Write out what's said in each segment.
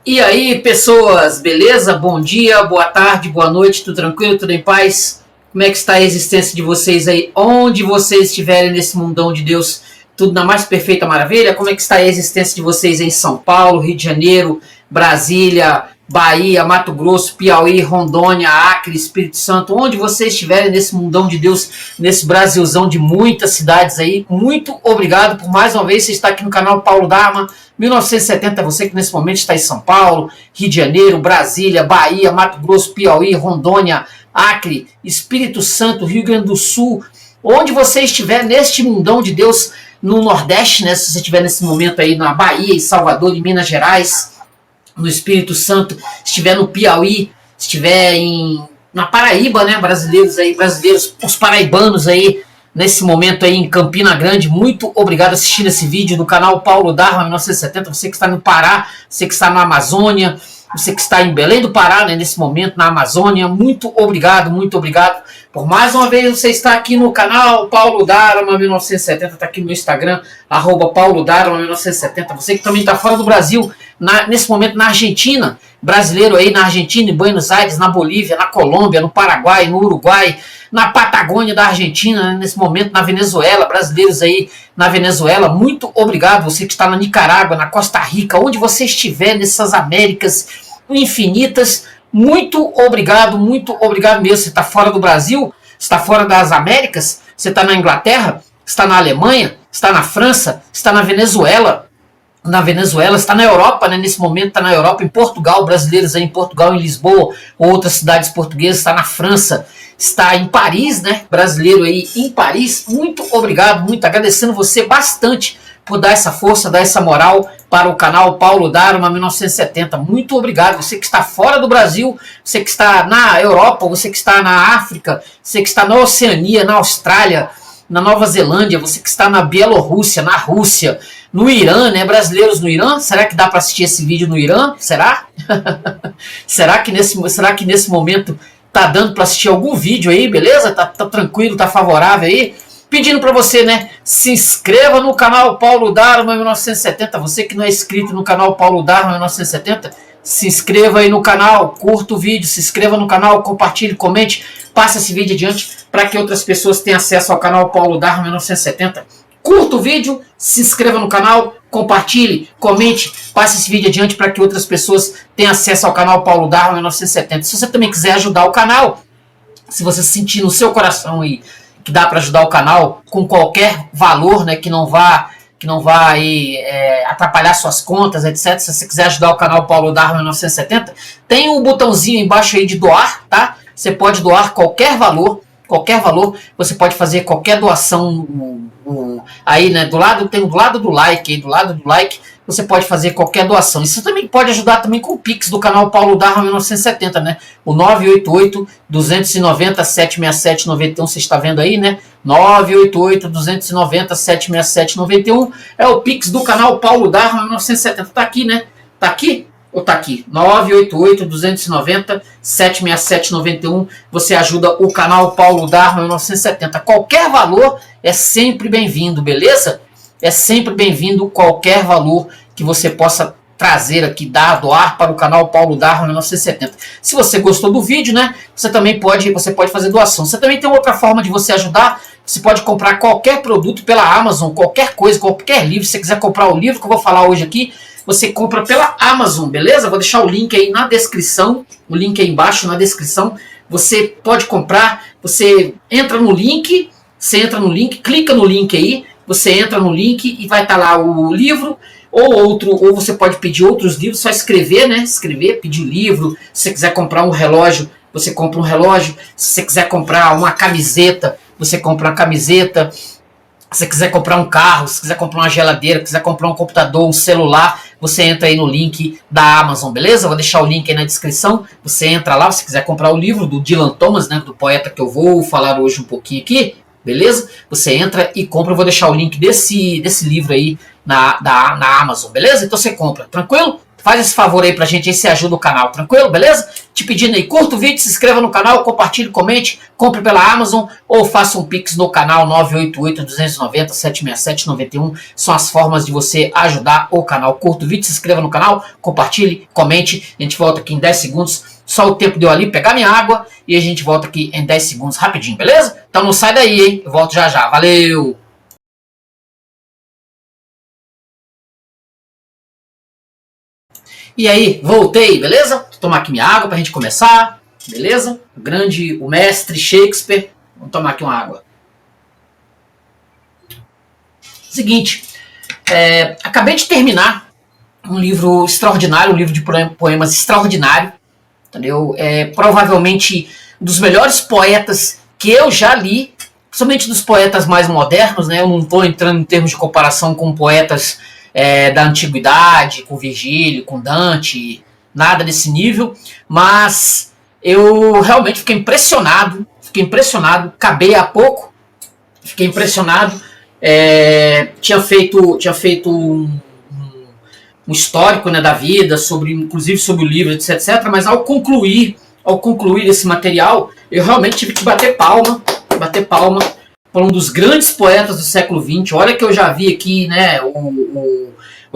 E aí, pessoas, beleza? Bom dia, boa tarde, boa noite, tudo tranquilo, tudo em paz? Como é que está a existência de vocês aí? Onde vocês estiverem nesse mundão de Deus, tudo na mais perfeita maravilha? Como é que está a existência de vocês aí em São Paulo, Rio de Janeiro, Brasília, Bahia, Mato Grosso, Piauí, Rondônia, Acre, Espírito Santo? Onde vocês estiverem nesse mundão de Deus, nesse Brasilzão de muitas cidades aí, muito obrigado por mais uma vez você estar aqui no canal Paulo Dharma 1970, você que nesse momento está em São Paulo, Rio de Janeiro, Brasília, Bahia, Mato Grosso, Piauí, Rondônia, Acre, Espírito Santo, Rio Grande do Sul, onde você estiver neste mundão de Deus, no Nordeste, né, se você estiver nesse momento aí na Bahia, em Salvador, em Minas Gerais, no Espírito Santo, estiver no Piauí, estiver na Paraíba, né, brasileiros, os paraibanos aí, nesse momento aí em Campina Grande, muito obrigado por assistir esse vídeo do canal Paulo Dharma 1970, você que está no Pará, você que está na Amazônia, você que está em Belém do Pará, né, nesse momento na Amazônia, muito obrigado por mais uma vez você estar aqui no canal Paulo Dharma 1970, está aqui no meu Instagram, @Paulo Dharma 1970, você que também está fora do Brasil, nesse momento na Argentina, brasileiro aí na Argentina, em Buenos Aires, na Bolívia, na Colômbia, no Paraguai, no Uruguai, na Patagônia da Argentina, né, nesse momento na Venezuela, brasileiros aí na Venezuela, muito obrigado, você que está na Nicarágua, na Costa Rica, onde você estiver nessas Américas infinitas, muito obrigado mesmo. Você está fora do Brasil, está fora das Américas, você está na Inglaterra, está na Alemanha, está na França, está na Venezuela, está na Europa, né? Nesse momento está na Europa, em Portugal, brasileiros aí em Portugal, em Lisboa, outras cidades portuguesas, está na França, está em Paris, né? Brasileiro aí em Paris, muito obrigado, muito agradecendo você bastante por dar essa força, dar essa moral para o canal Paulo Dharma 1970. Muito obrigado. Você que está fora do Brasil, você que está na Europa, você que está na África, você que está na Oceania, na Austrália, na Nova Zelândia, você que está na Bielorrússia, na Rússia, no Irã, né? Brasileiros no Irã. Será que dá para assistir esse vídeo no Irã? Será? será que nesse momento tá dando para assistir algum vídeo aí, beleza? Tá tranquilo, tá favorável aí? Pedindo para você, né, se inscreva no canal Paulo Dharma 1970. Você que não é inscrito no canal Paulo Dharma 1970, se inscreva aí no canal, curta o vídeo, se inscreva no canal, compartilhe, comente, passe esse vídeo adiante para que outras pessoas tenham acesso ao canal Paulo Dharma 1970. Curta o vídeo, se inscreva no canal, compartilhe, comente, passe esse vídeo adiante para que outras pessoas tenham acesso ao canal Paulo Dharma 1970. Se você também quiser ajudar o canal, se você sentir no seu coração aí que dá para ajudar o canal com qualquer valor, né, que não vá aí, atrapalhar suas contas, etc. Se você quiser ajudar o canal Paulo Dharma 1970, tem um botãozinho embaixo aí de doar, tá? Você pode doar qualquer valor, você pode fazer qualquer doação aí, né, do lado do like, você pode fazer qualquer doação. E você também pode ajudar também com o Pix do canal Paulo Dharma 1970, né? O 988-290-767-91, você está vendo aí, né? 988-290-767-91 é o Pix do canal Paulo Dharma 1970. Tá aqui, né? Tá aqui? Ou tá aqui? 988-290-767-91. Você ajuda o canal Paulo Dharma 1970. Qualquer valor é sempre bem-vindo, beleza? É sempre bem-vindo qualquer valor que você possa trazer aqui, doar para o canal Paulo Dharma 1970. Se você gostou do vídeo, né, você pode fazer doação. Você também tem outra forma de você ajudar. Você pode comprar qualquer produto pela Amazon, qualquer coisa, qualquer livro. Se você quiser comprar o livro que eu vou falar hoje aqui, você compra pela Amazon, beleza? Vou deixar o link aí na descrição, o link aí embaixo na descrição. Você pode comprar, você entra no link, clica no link aí, você entra no link e vai estar lá o livro, ou você pode pedir outros livros, só escrever, né? Pedir livro. Se você quiser comprar um relógio, você compra um relógio. Se você quiser comprar uma camiseta, você compra uma camiseta. Se você quiser comprar um carro, se quiser comprar uma geladeira, quiser comprar um computador, um celular, você entra aí no link da Amazon, beleza? Vou deixar o link aí na descrição. Você entra lá, se você quiser comprar o livro do Dylan Thomas, né? Do poeta que eu vou falar hoje um pouquinho aqui. Beleza? Você entra e compra, eu vou deixar o link desse livro aí na Amazon, beleza? Então você compra, tranquilo? Faz esse favor aí pra gente aí, você ajuda o canal, tranquilo? Beleza? te pedindo aí, curta o vídeo, se inscreva no canal, compartilhe, comente, compre pela Amazon ou faça um Pix no canal 988-290-767-91. São as formas de você ajudar o canal. Curta o vídeo, se inscreva no canal, compartilhe, comente. A gente volta aqui em 10 segundos. Só o tempo de eu ali pegar minha água e a gente volta aqui em 10 segundos rapidinho, beleza? Então não sai daí, hein? Eu volto já já. Valeu! E aí, voltei, beleza? Vou tomar aqui minha água pra gente começar, beleza? O mestre Shakespeare. Vamos tomar aqui uma água. Seguinte, acabei de terminar um livro extraordinário, um livro de poemas extraordinário, entendeu? Provavelmente um dos melhores poetas que eu já li, principalmente dos poetas mais modernos, né? Eu não estou entrando em termos de comparação com poetas da antiguidade, com Virgílio, com Dante, nada desse nível, mas eu realmente fiquei impressionado, acabei há pouco, fiquei impressionado, tinha feito um histórico, né, da vida, inclusive sobre o livro, etc, mas ao concluir esse material, eu realmente tive que bater palma para um dos grandes poetas do século XX. Olha que eu já vi aqui, né, o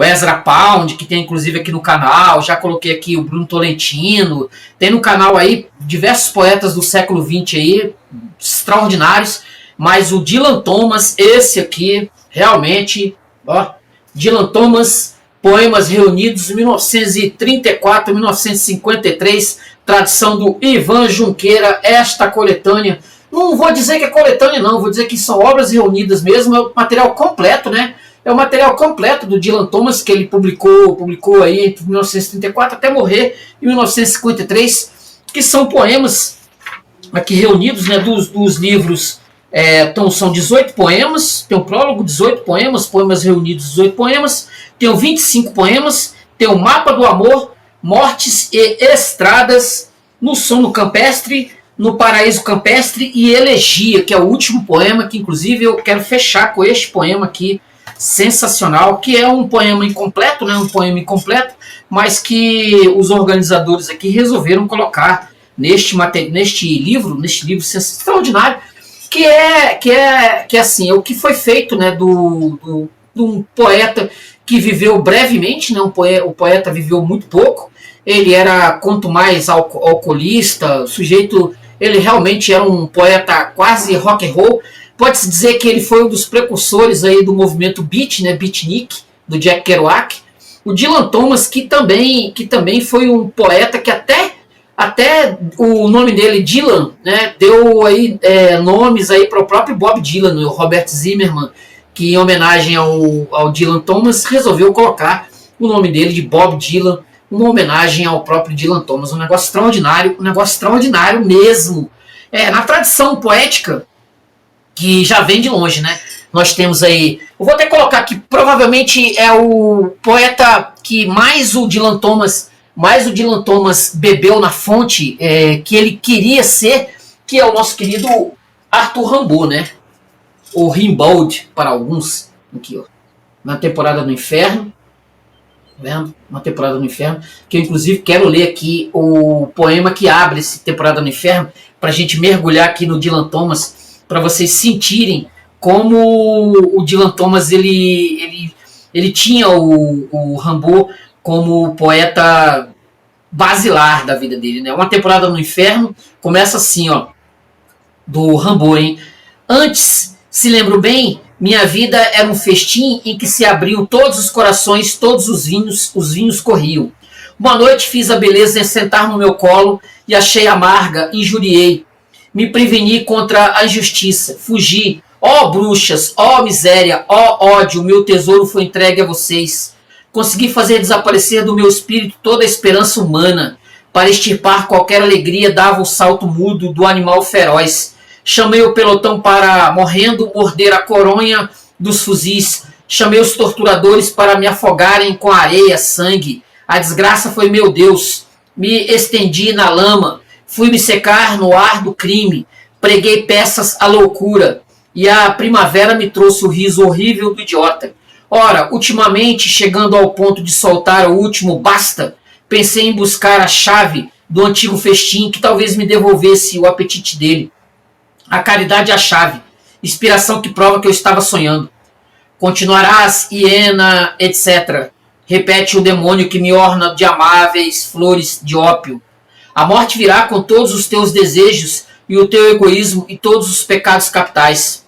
Ezra Pound, que tem inclusive aqui no canal, já coloquei aqui o Bruno Tolentino, tem no canal aí diversos poetas do século XX aí, extraordinários, mas o Dylan Thomas, esse aqui, realmente, ó, Dylan Thomas, Poemas Reunidos, 1934-1953, tradução do Ivan Junqueira, esta coletânea. Não vou dizer que é coletânea, não. Vou dizer que são obras reunidas mesmo. É o material completo, né? É o material completo do Dylan Thomas, que ele publicou aí entre 1934 até morrer em 1953, que são poemas aqui reunidos, né, dos livros. Então são 18 poemas, tem o prólogo, 18 poemas, poemas reunidos, 18 poemas, tem 25 poemas, tem o Mapa do Amor, Mortes e Estradas, No Sono Campestre, No Paraíso Campestre e Elegia, que é o último poema, que inclusive eu quero fechar com este poema aqui, sensacional, que é um poema incompleto, né, mas que os organizadores aqui resolveram colocar neste livro extraordinário, que é assim, o que foi feito, né, de um poeta que viveu brevemente, né, o poeta viveu muito pouco, ele era quanto mais alcoolista, o sujeito, ele realmente era um poeta quase rock and roll. Pode-se dizer que ele foi um dos precursores aí do movimento beat, né, beatnik, do Jack Kerouac. O Dylan Thomas, que também foi um poeta que até o nome dele, Dylan, né, deu aí nomes aí para o próprio Bob Dylan, o Robert Zimmerman, que em homenagem ao Dylan Thomas resolveu colocar o nome dele de Bob Dylan, uma homenagem ao próprio Dylan Thomas. Um negócio extraordinário mesmo. Na tradição poética, que já vem de longe, né? Nós temos aí, eu vou até colocar aqui, provavelmente é o poeta que mais o Dylan Thomas bebeu na fonte que ele queria ser, que é o nosso querido Arthur Rimbaud, né? Ou Rimbaud para alguns, aqui, ó, Na Temporada do Inferno, vendo? Uma Temporada no Inferno, que eu inclusive quero ler aqui o poema que abre esse Temporada no Inferno, para a gente mergulhar aqui no Dylan Thomas, para vocês sentirem como o Dylan Thomas ele tinha o Rimbaud como poeta basilar da vida dele, né? Uma Temporada no Inferno começa assim, ó, do Rimbaud, hein? Antes, se lembro bem, minha vida era um festim em que se abriam todos os corações, todos os vinhos corriam. Uma noite fiz a beleza em sentar no meu colo e achei amarga, injuriei. Me preveni contra a injustiça, fugi. Ó bruxas, ó miséria, ó ódio, meu tesouro foi entregue a vocês. Consegui fazer desaparecer do meu espírito toda a esperança humana. Para extirpar qualquer alegria dava o salto mudo do animal feroz. Chamei o pelotão para, morrendo, morder a coronha dos fuzis. Chamei os torturadores para me afogarem com areia, sangue. A desgraça foi meu Deus. Me estendi na lama. Fui me secar no ar do crime. Preguei peças à loucura. E a primavera me trouxe o riso horrível do idiota. Ora, ultimamente, chegando ao ponto de soltar o último basta, pensei em buscar a chave do antigo festim que talvez me devolvesse o apetite dele. A caridade é a chave, inspiração que prova que eu estava sonhando. Continuarás, hiena, etc. Repete o demônio que me orna de amáveis flores de ópio. A morte virá com todos os teus desejos e o teu egoísmo e todos os pecados capitais.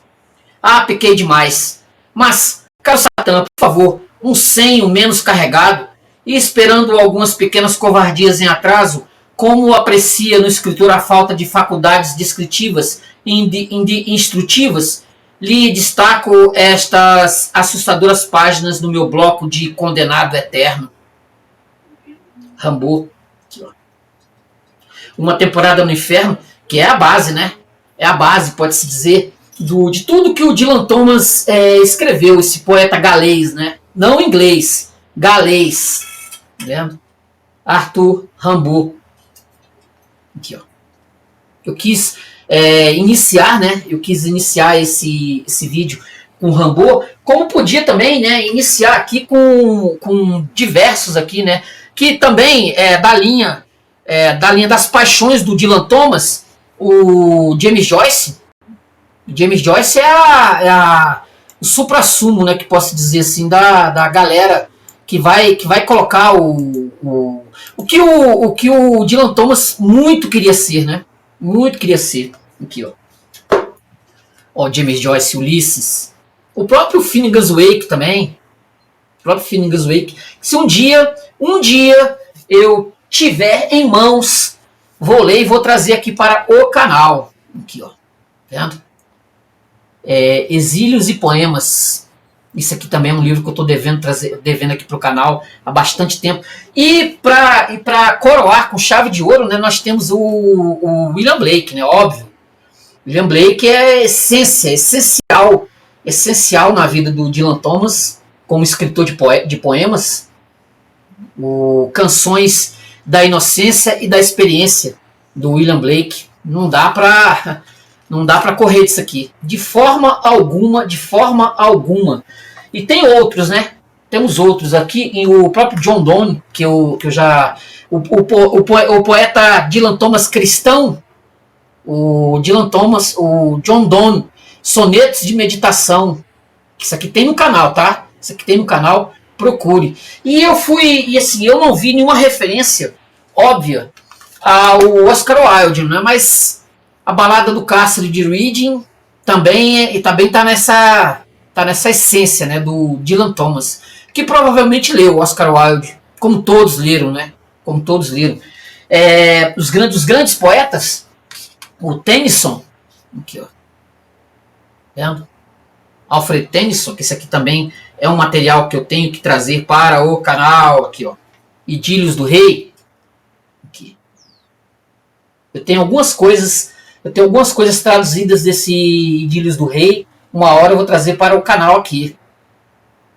Ah, pequei demais. Mas, caro Satã, por favor, um senho menos carregado e esperando algumas pequenas covardias em atraso, como aprecia no escritor a falta de faculdades descritivas e instrutivas, lhe destaco estas assustadoras páginas no meu bloco de Condenado Eterno. Rambo. Uma Temporada no Inferno, que é a base, né? É a base, pode-se dizer, de tudo que o Dylan Thomas escreveu, esse poeta galês, né? Não inglês, galês. Vendo? Arthur Rimbaud. Aqui, ó. Eu quis iniciar, né? Eu quis iniciar esse vídeo com Rimbaud, como podia também, né? Iniciar aqui com diversos aqui, né? Que também é da linha das paixões do Dylan Thomas, o James Joyce. O James Joyce é o supra-sumo, né? Que posso dizer assim, da galera que vai colocar o que o Dylan Thomas muito queria ser, né? Muito queria ser. Aqui, ó. Ó, James Joyce, Ulisses. O próprio Finnegan's Wake também. O próprio Finnegan's Wake. Se um dia eu tiver em mãos, vou ler e vou trazer aqui para o canal. Aqui, ó. Vendo? Exílios e Poemas. Isso aqui também é um livro que eu estou devendo aqui para o canal há bastante tempo. E para coroar com chave de ouro, né, nós temos o William Blake, né, óbvio. William Blake é essencial na vida do Dylan Thomas, como escritor de poemas. Canções da Inocência e da Experiência, do William Blake. Não dá para correr disso aqui. De forma alguma. E tem outros, né? Temos outros aqui, e o próprio John Donne, que eu já... O poeta Dylan Thomas cristão, o John Donne, Sonetos de Meditação. Isso aqui tem no canal, tá? Isso aqui tem no canal, procure. E eu não vi nenhuma referência óbvia ao Oscar Wilde, né? Mas a Balada do Castle de Reading também tá nessa essência, né, do Dylan Thomas, que provavelmente leu Oscar Wilde, como todos leram, né? Como todos leram. Os grandes poetas, o Tennyson, aqui, ó. Vendo? Alfred Tennyson, que esse aqui também é um material que eu tenho que trazer para o canal, aqui, ó. Idílios do Rei. Aqui. Eu tenho algumas coisas traduzidas desse Idílios do Rei. Uma hora eu vou trazer para o canal aqui.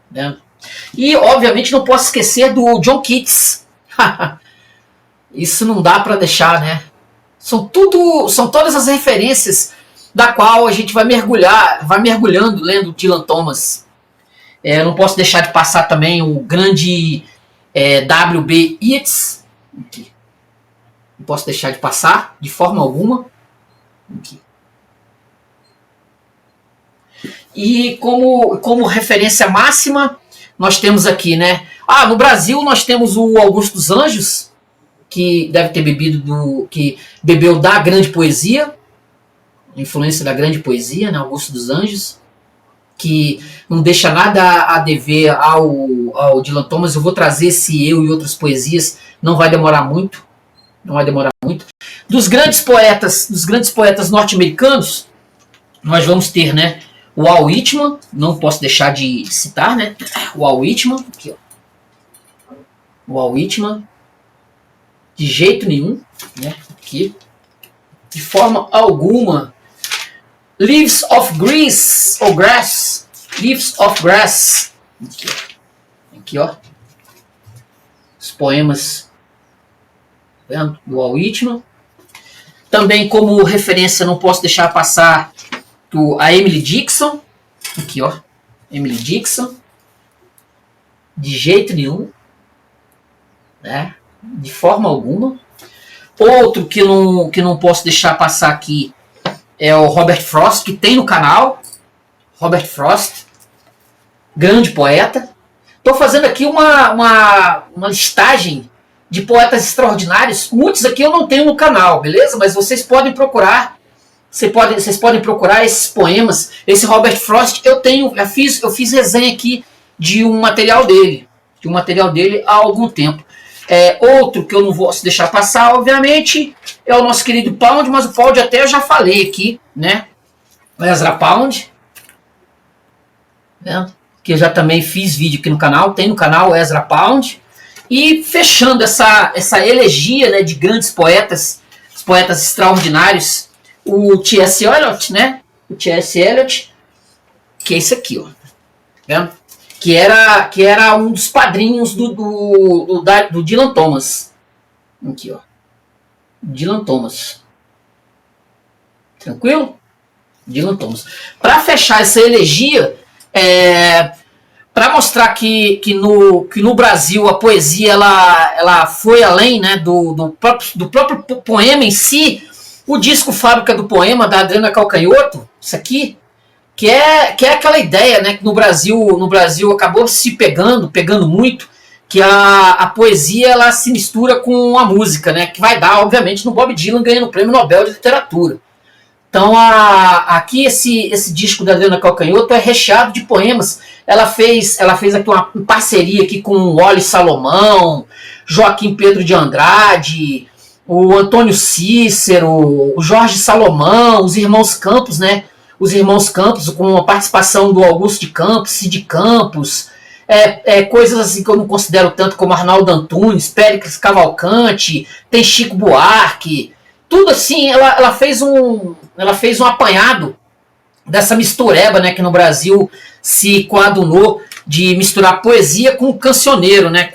Né? E, obviamente, não posso esquecer do John Keats. Isso não dá para deixar, né? São todas as referências da qual a gente vai mergulhando lendo Dylan Thomas. Não posso deixar de passar também o grande W.B. Yeats. Aqui. Não posso deixar de passar, de forma alguma. Aqui. E como referência máxima, nós temos aqui, né? No Brasil nós temos o Augusto dos Anjos, que deve ter que bebeu da grande poesia, influência da grande poesia, né? Augusto dos Anjos, que não deixa nada a dever ao Dylan Thomas. Eu vou trazer esse Eu e Outras Poesias, não vai demorar muito. Dos grandes poetas norte-americanos, nós vamos ter, né? O Walt Whitman, não posso deixar de citar, né? O Walt Whitman, aqui, ó. O Walt Whitman, de jeito nenhum, né? Aqui, de forma alguma. Leaves of Grass, ou Grass, Leaves of Grass, aqui, ó. Os poemas, vendo? Do Walt Whitman. Também como referência não posso deixar passar a Emily Dickinson, aqui, ó, Emily Dickinson, de jeito nenhum, né? De forma alguma. Outro que não posso deixar passar aqui é o Robert Frost, que tem no canal. Robert Frost, grande poeta. Estou fazendo aqui uma listagem de poetas extraordinários. Muitos aqui eu não tenho no canal, beleza? Mas vocês podem procurar. Vocês podem procurar esses poemas. Esse Robert Frost eu fiz resenha aqui de um material dele. Há algum tempo. Outro que eu não vou deixar passar, obviamente, é o nosso querido Pound, mas o Pound até eu já falei aqui, né? O Ezra Pound. Né? Que eu já também fiz vídeo aqui no canal, tem no canal o Ezra Pound. E fechando essa elegia, né, de grandes poetas, os poetas extraordinários, o T.S. Eliot, né? O T.S. Eliot, que é esse aqui, ó. Vendo? Que era um dos padrinhos do Dylan Thomas. Aqui, ó. Dylan Thomas. Tranquilo? Dylan Thomas. Para fechar essa elegia, para mostrar que no Brasil a poesia ela foi além, né, do próprio poema em si, o disco Fábrica do Poema, da Adriana Calcanhoto, isso aqui, que é aquela ideia, né, que no Brasil acabou se pegando muito, que a poesia ela se mistura com a música, né, que vai dar, obviamente, no Bob Dylan ganhando o Prêmio Nobel de Literatura. Então, aqui esse disco da Adriana Calcanhoto é recheado de poemas. Ela fez aqui uma parceria aqui com o Wally Salomão, Joaquim Pedro de Andrade, o Antônio Cícero, o Jorge Salomão, os irmãos Campos, né? Os irmãos Campos, com a participação do Augusto de Campos, Cid Campos, coisas assim que eu não considero tanto, como Arnaldo Antunes, Péricles Cavalcante, tem Chico Buarque, tudo assim. Ela fez um apanhado dessa mistureba, né, que no Brasil se coadunou de misturar poesia com cancioneiro, né,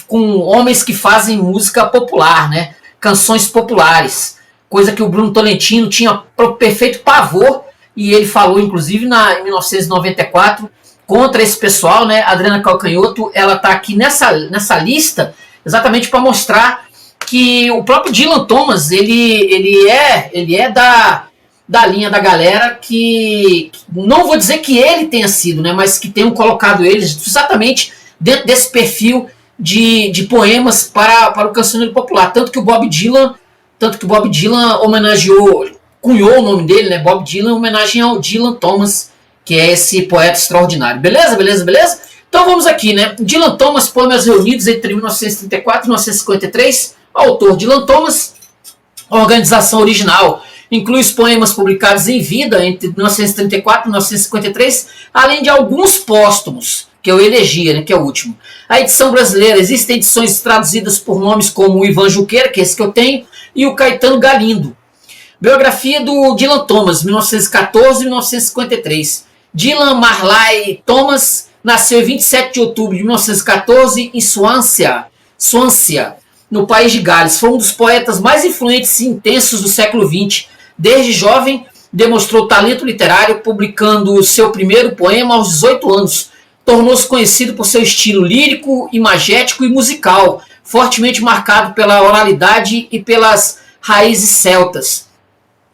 com homens que fazem música popular, né, canções populares, coisa que o Bruno Tolentino tinha perfeito pavor, e ele falou inclusive em 1994 contra esse pessoal, né. A Adriana Calcanhoto, ela está aqui nessa lista exatamente para mostrar que o próprio Dylan Thomas ele é da linha da galera que, não vou dizer que ele tenha sido, né, mas que tenham colocado eles exatamente dentro desse perfil de poemas para o cancioneiro popular. Tanto que o Bob Dylan cunhou o nome dele, né, Bob Dylan, em homenagem ao Dylan Thomas, que é esse poeta extraordinário. Beleza? Então vamos aqui, né? Dylan Thomas, poemas reunidos entre 1934 e 1953. Autor Dylan Thomas. Organização original inclui os poemas publicados em vida entre 1934 e 1953, além de alguns póstumos, que eu elegia, né, que é o último. A edição brasileira, existem edições traduzidas por nomes como o Ivan Junqueira, que é esse que eu tenho, e o Caetano Galindo. Biografia do Dylan Thomas, 1914 e 1953. Dylan Marley Thomas nasceu em 27 de outubro de 1914 em Swansea, no país de Gales. Foi um dos poetas mais influentes e intensos do século XX. Desde jovem, demonstrou talento literário, publicando o seu primeiro poema aos 18 anos. Tornou-se conhecido por seu estilo lírico, imagético e musical, fortemente marcado pela oralidade e pelas raízes celtas.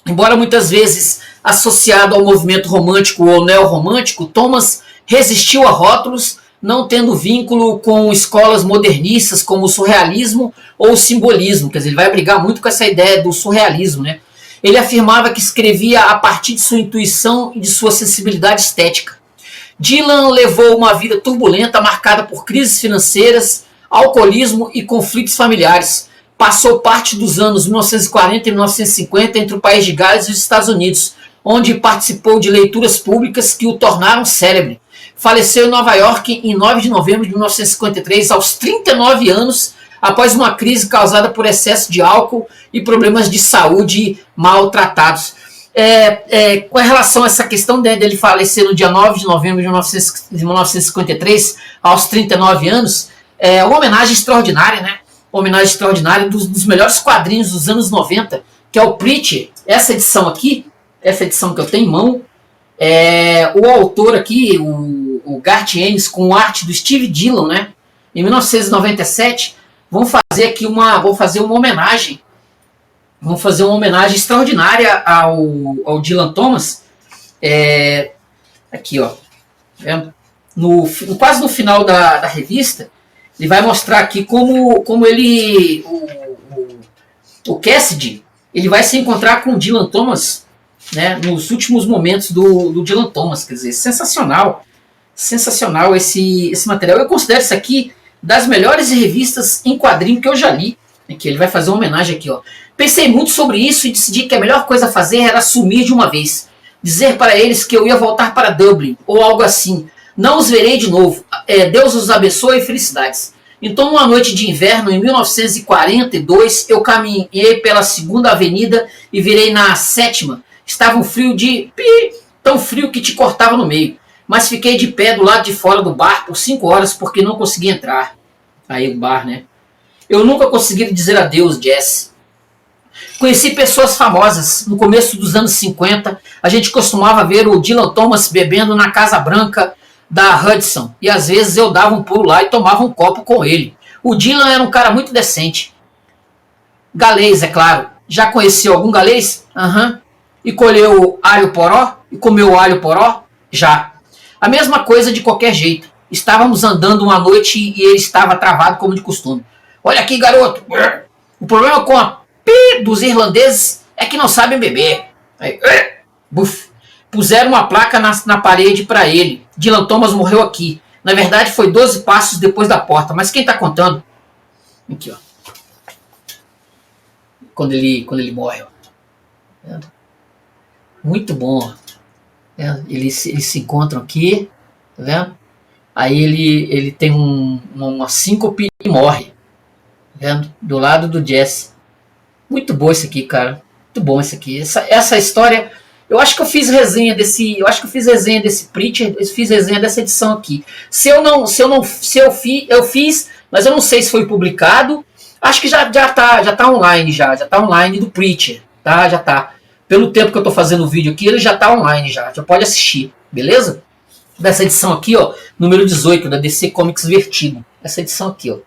Embora muitas vezes associado ao movimento romântico ou neorromântico, Thomas resistiu a rótulos, não tendo vínculo com escolas modernistas como o surrealismo ou o simbolismo. Quer dizer, ele vai brigar muito com essa ideia do surrealismo, né? Ele afirmava que escrevia a partir de sua intuição e de sua sensibilidade estética. Dylan levou uma vida turbulenta, marcada por crises financeiras, alcoolismo e conflitos familiares. Passou parte dos anos 1940 e 1950 entre o país de Gales e os Estados Unidos, onde participou de leituras públicas que o tornaram célebre. Faleceu em Nova York em 9 de novembro de 1953, aos 39 anos, após uma crise causada por excesso de álcool e problemas de saúde maltratados. Com relação a essa questão dele falecer no dia 9 de novembro de 1953, aos 39 anos, uma homenagem extraordinária, né? Uma homenagem extraordinária dos melhores quadrinhos dos anos 90, que é o Preacher. Essa edição aqui, essa edição que eu tenho em mão, o autor aqui, o Garth Ennis, com arte do Steve Dillon, né? Em 1997, vamos fazer uma homenagem. Vamos fazer uma homenagem extraordinária ao Dylan Thomas. Aqui, ó. Quase no final da revista, ele vai mostrar aqui como ele, o Cassidy, ele vai se encontrar com o Dylan Thomas, né, nos últimos momentos do Dylan Thomas. Quer dizer, sensacional esse material. Eu considero isso aqui das melhores revistas em quadrinho que eu já li. Aqui, ele vai fazer uma homenagem aqui, ó. Pensei muito sobre isso e decidi que a melhor coisa a fazer era sumir de uma vez. Dizer para eles que eu ia voltar para Dublin, ou algo assim. Não os verei de novo. Deus os abençoe e felicidades. Então, uma noite de inverno, em 1942, eu caminhei pela 2ª Avenida e virei na 7ª. Estava um frio tão frio que te cortava no meio. Mas fiquei de pé do lado de fora do bar por 5 horas porque não consegui entrar. Aí o bar, né? Eu nunca consegui dizer adeus, Jesse. Conheci pessoas famosas. No começo dos anos 50, a gente costumava ver o Dylan Thomas bebendo na Casa Branca da Hudson. E às vezes eu dava um pulo lá e tomava um copo com ele. O Dylan era um cara muito decente. Galês, é claro. Já conheceu algum galês? Aham. E colheu alho poró? E comeu alho poró? Já. A mesma coisa de qualquer jeito. Estávamos andando uma noite e ele estava travado como de costume. Olha aqui, garoto. O problema com a dos irlandeses é que não sabem beber. Aí, buf. Puseram uma placa na parede para ele. Dylan Thomas morreu aqui. Na verdade, foi 12 passos depois da porta. Mas quem está contando? Aqui, ó. Quando ele morre, ó. Muito bom. Eles se encontram aqui. Tá vendo? Aí ele tem uma síncope e morre. Vendo? Do lado do Jesse. Muito bom esse aqui, cara. Muito bom esse aqui. Essa história. Eu acho que eu fiz resenha desse Preacher. Eu fiz resenha dessa edição aqui. Eu fiz, mas eu não sei se foi publicado. Acho que já tá online já. Já tá online do Preacher. Tá? Já tá. Pelo tempo que eu tô fazendo o vídeo aqui, ele já tá online já. Já pode assistir. Beleza? Dessa edição aqui, ó. Número 18 da DC Comics Vertigo. Essa edição aqui, ó.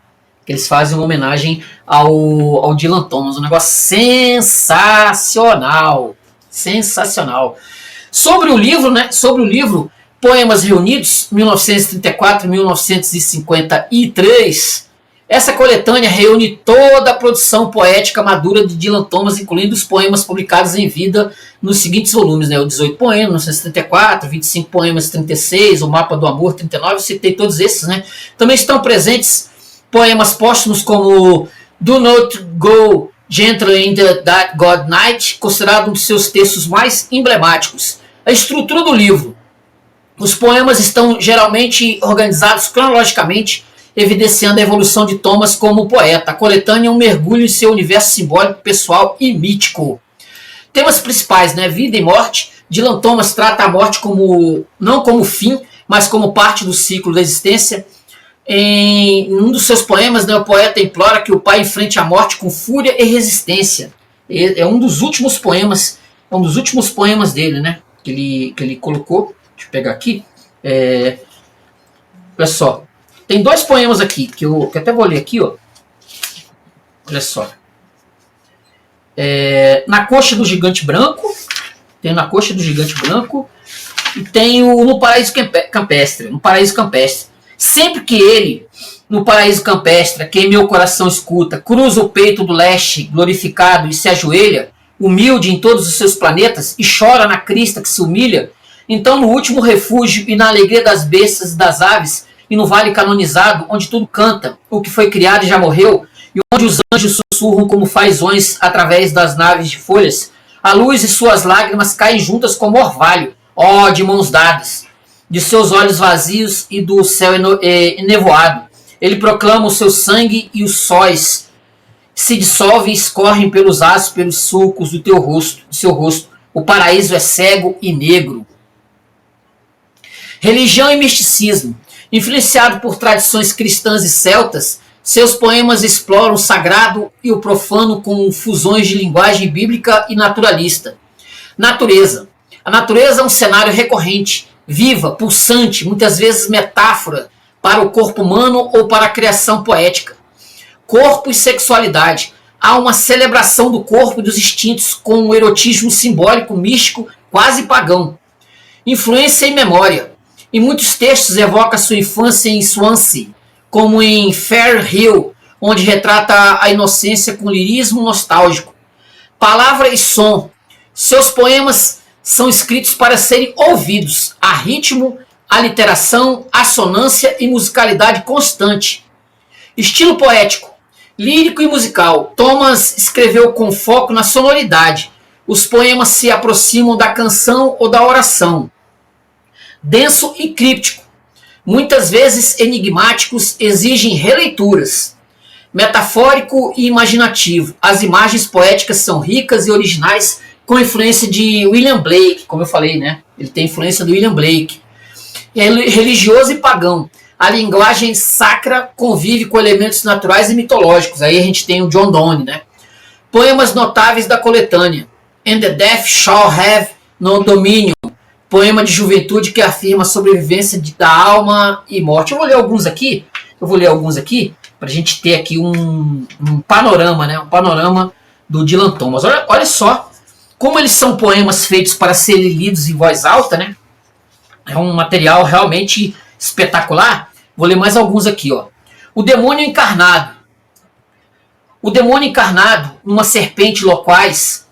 Que eles fazem uma homenagem ao Dylan Thomas. Um negócio sensacional. Sensacional. Sobre o livro, né? Sobre o livro Poemas Reunidos, 1934-1953. Essa coletânea reúne toda a produção poética madura de Dylan Thomas, incluindo os poemas publicados em vida nos seguintes volumes, né? O 18 poemas, 1934, 25 poemas, 36, o Mapa do Amor, 39, eu citei todos esses, né? Também estão presentes poemas póstumos como Do Not Go Gently in the Dark God Night, considerado um dos seus textos mais emblemáticos. A estrutura do livro. Os poemas estão geralmente organizados cronologicamente, evidenciando a evolução de Thomas como poeta. A coletânea é um mergulho em seu universo simbólico, pessoal e mítico. Temas principais, né? Vida e morte. Dylan Thomas trata a morte não como fim, mas como parte do ciclo da existência. Em um dos seus poemas, né, o poeta implora que o pai enfrente a morte com fúria e resistência. É um dos últimos poemas dele, né, que ele colocou. Deixa eu pegar aqui. Olha só. Tem 2 poemas aqui, que eu até vou ler aqui, ó. Olha só. Na Coxa do Gigante Branco. Tem Na Coxa do Gigante Branco. E tem o No Paraíso Campestre. No Paraíso Campestre. Sempre que ele, no paraíso campestre, a quem meu coração escuta, cruza o peito do leste, glorificado, e se ajoelha, humilde em todos os seus planetas, e chora na crista que se humilha, então no último refúgio e na alegria das bestas e das aves, e no vale canonizado, onde tudo canta, o que foi criado e já morreu, e onde os anjos sussurram como fazões através das naves de folhas, a luz e suas lágrimas caem juntas como orvalho, ó, de mãos dadas, de seus olhos vazios e do céu enevoado. Ele proclama o seu sangue e os sóis se dissolvem e escorrem pelos ásperos sulcos do seu rosto. O paraíso é cego e negro. Religião e misticismo. Influenciado por tradições cristãs e celtas, seus poemas exploram o sagrado e o profano com fusões de linguagem bíblica e naturalista. Natureza. A natureza é um cenário recorrente, viva, pulsante, muitas vezes metáfora para o corpo humano ou para a criação poética. corpo e sexualidade. Há uma celebração do corpo e dos instintos com um erotismo simbólico, místico, quase pagão. Influência e memória. Em muitos textos evoca sua infância em Swansea, como em Fair Hill, onde retrata a inocência com lirismo nostálgico. Palavra e som. Seus poemas são escritos para serem ouvidos, a ritmo, aliteração, assonância e musicalidade constante. Estilo poético, lírico e musical. Thomas escreveu com foco na sonoridade. Os poemas se aproximam da canção ou da oração. Denso e críptico. Muitas vezes enigmáticos, exigem releituras. Metafórico e imaginativo. As imagens poéticas são ricas e originais, com influência de William Blake, como eu falei, né? Ele tem influência do William Blake. É religioso e pagão. A linguagem sacra convive com elementos naturais e mitológicos. Aí a gente tem o John Donne, né? Poemas notáveis da coletânea. And the Death Shall Have No Dominion. Poema de juventude que afirma a sobrevivência da alma e morte. Eu vou ler alguns aqui. Para a gente ter aqui um panorama, né? Um panorama do Dylan Thomas. Olha só como eles são poemas feitos para serem lidos em voz alta, né? É um material realmente espetacular. Vou ler mais alguns aqui, ó. O demônio encarnado. O demônio encarnado, numa serpente loquaz,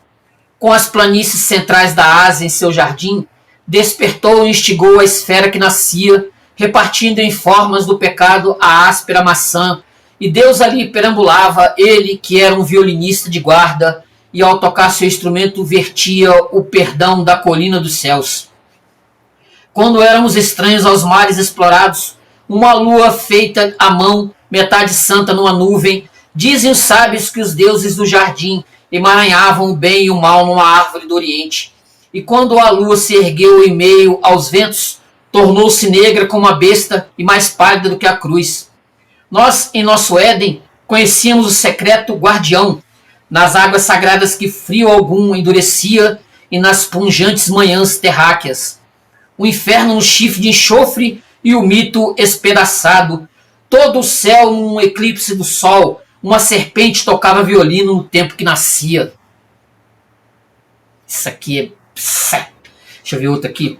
com as planícies centrais da Ásia em seu jardim, despertou e instigou a esfera que nascia, repartindo em formas do pecado a áspera maçã, e Deus ali perambulava, ele que era um violinista de guarda, e ao tocar seu instrumento vertia o perdão da colina dos céus. Quando éramos estranhos aos mares explorados, uma lua feita à mão, metade santa numa nuvem, dizem os sábios que os deuses do jardim emaranhavam o bem e o mal numa árvore do Oriente. E quando a lua se ergueu em meio aos ventos, tornou-se negra como a besta e mais pálida do que a cruz. Nós, em nosso Éden, conhecíamos o secreto guardião, nas águas sagradas que frio algum endurecia e nas punjantes manhãs terráqueas. O inferno no chifre de enxofre e o mito espedaçado. Todo o céu num eclipse do sol, uma serpente tocava violino no tempo que nascia. Isso aqui é... Deixa eu ver outro aqui.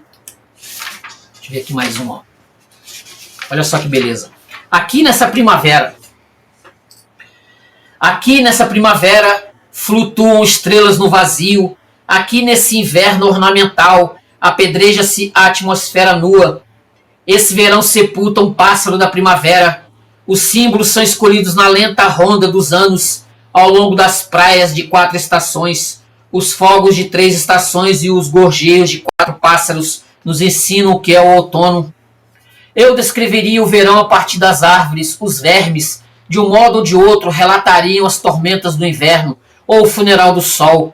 Deixa eu ver aqui mais um. Ó. Olha só que beleza. Aqui nessa primavera flutuam estrelas no vazio. Aqui nesse inverno ornamental apedreja-se a atmosfera nua. Esse verão sepulta um pássaro da primavera. Os símbolos são escolhidos na lenta ronda dos anos, ao longo das praias de 4 estações. Os fogos de 3 estações e os gorjeios de 4 pássaros nos ensinam o que é o outono. Eu descreveria o verão a partir das árvores. Os vermes, de um modo ou de outro, relatariam as tormentas do inverno ou o funeral do sol.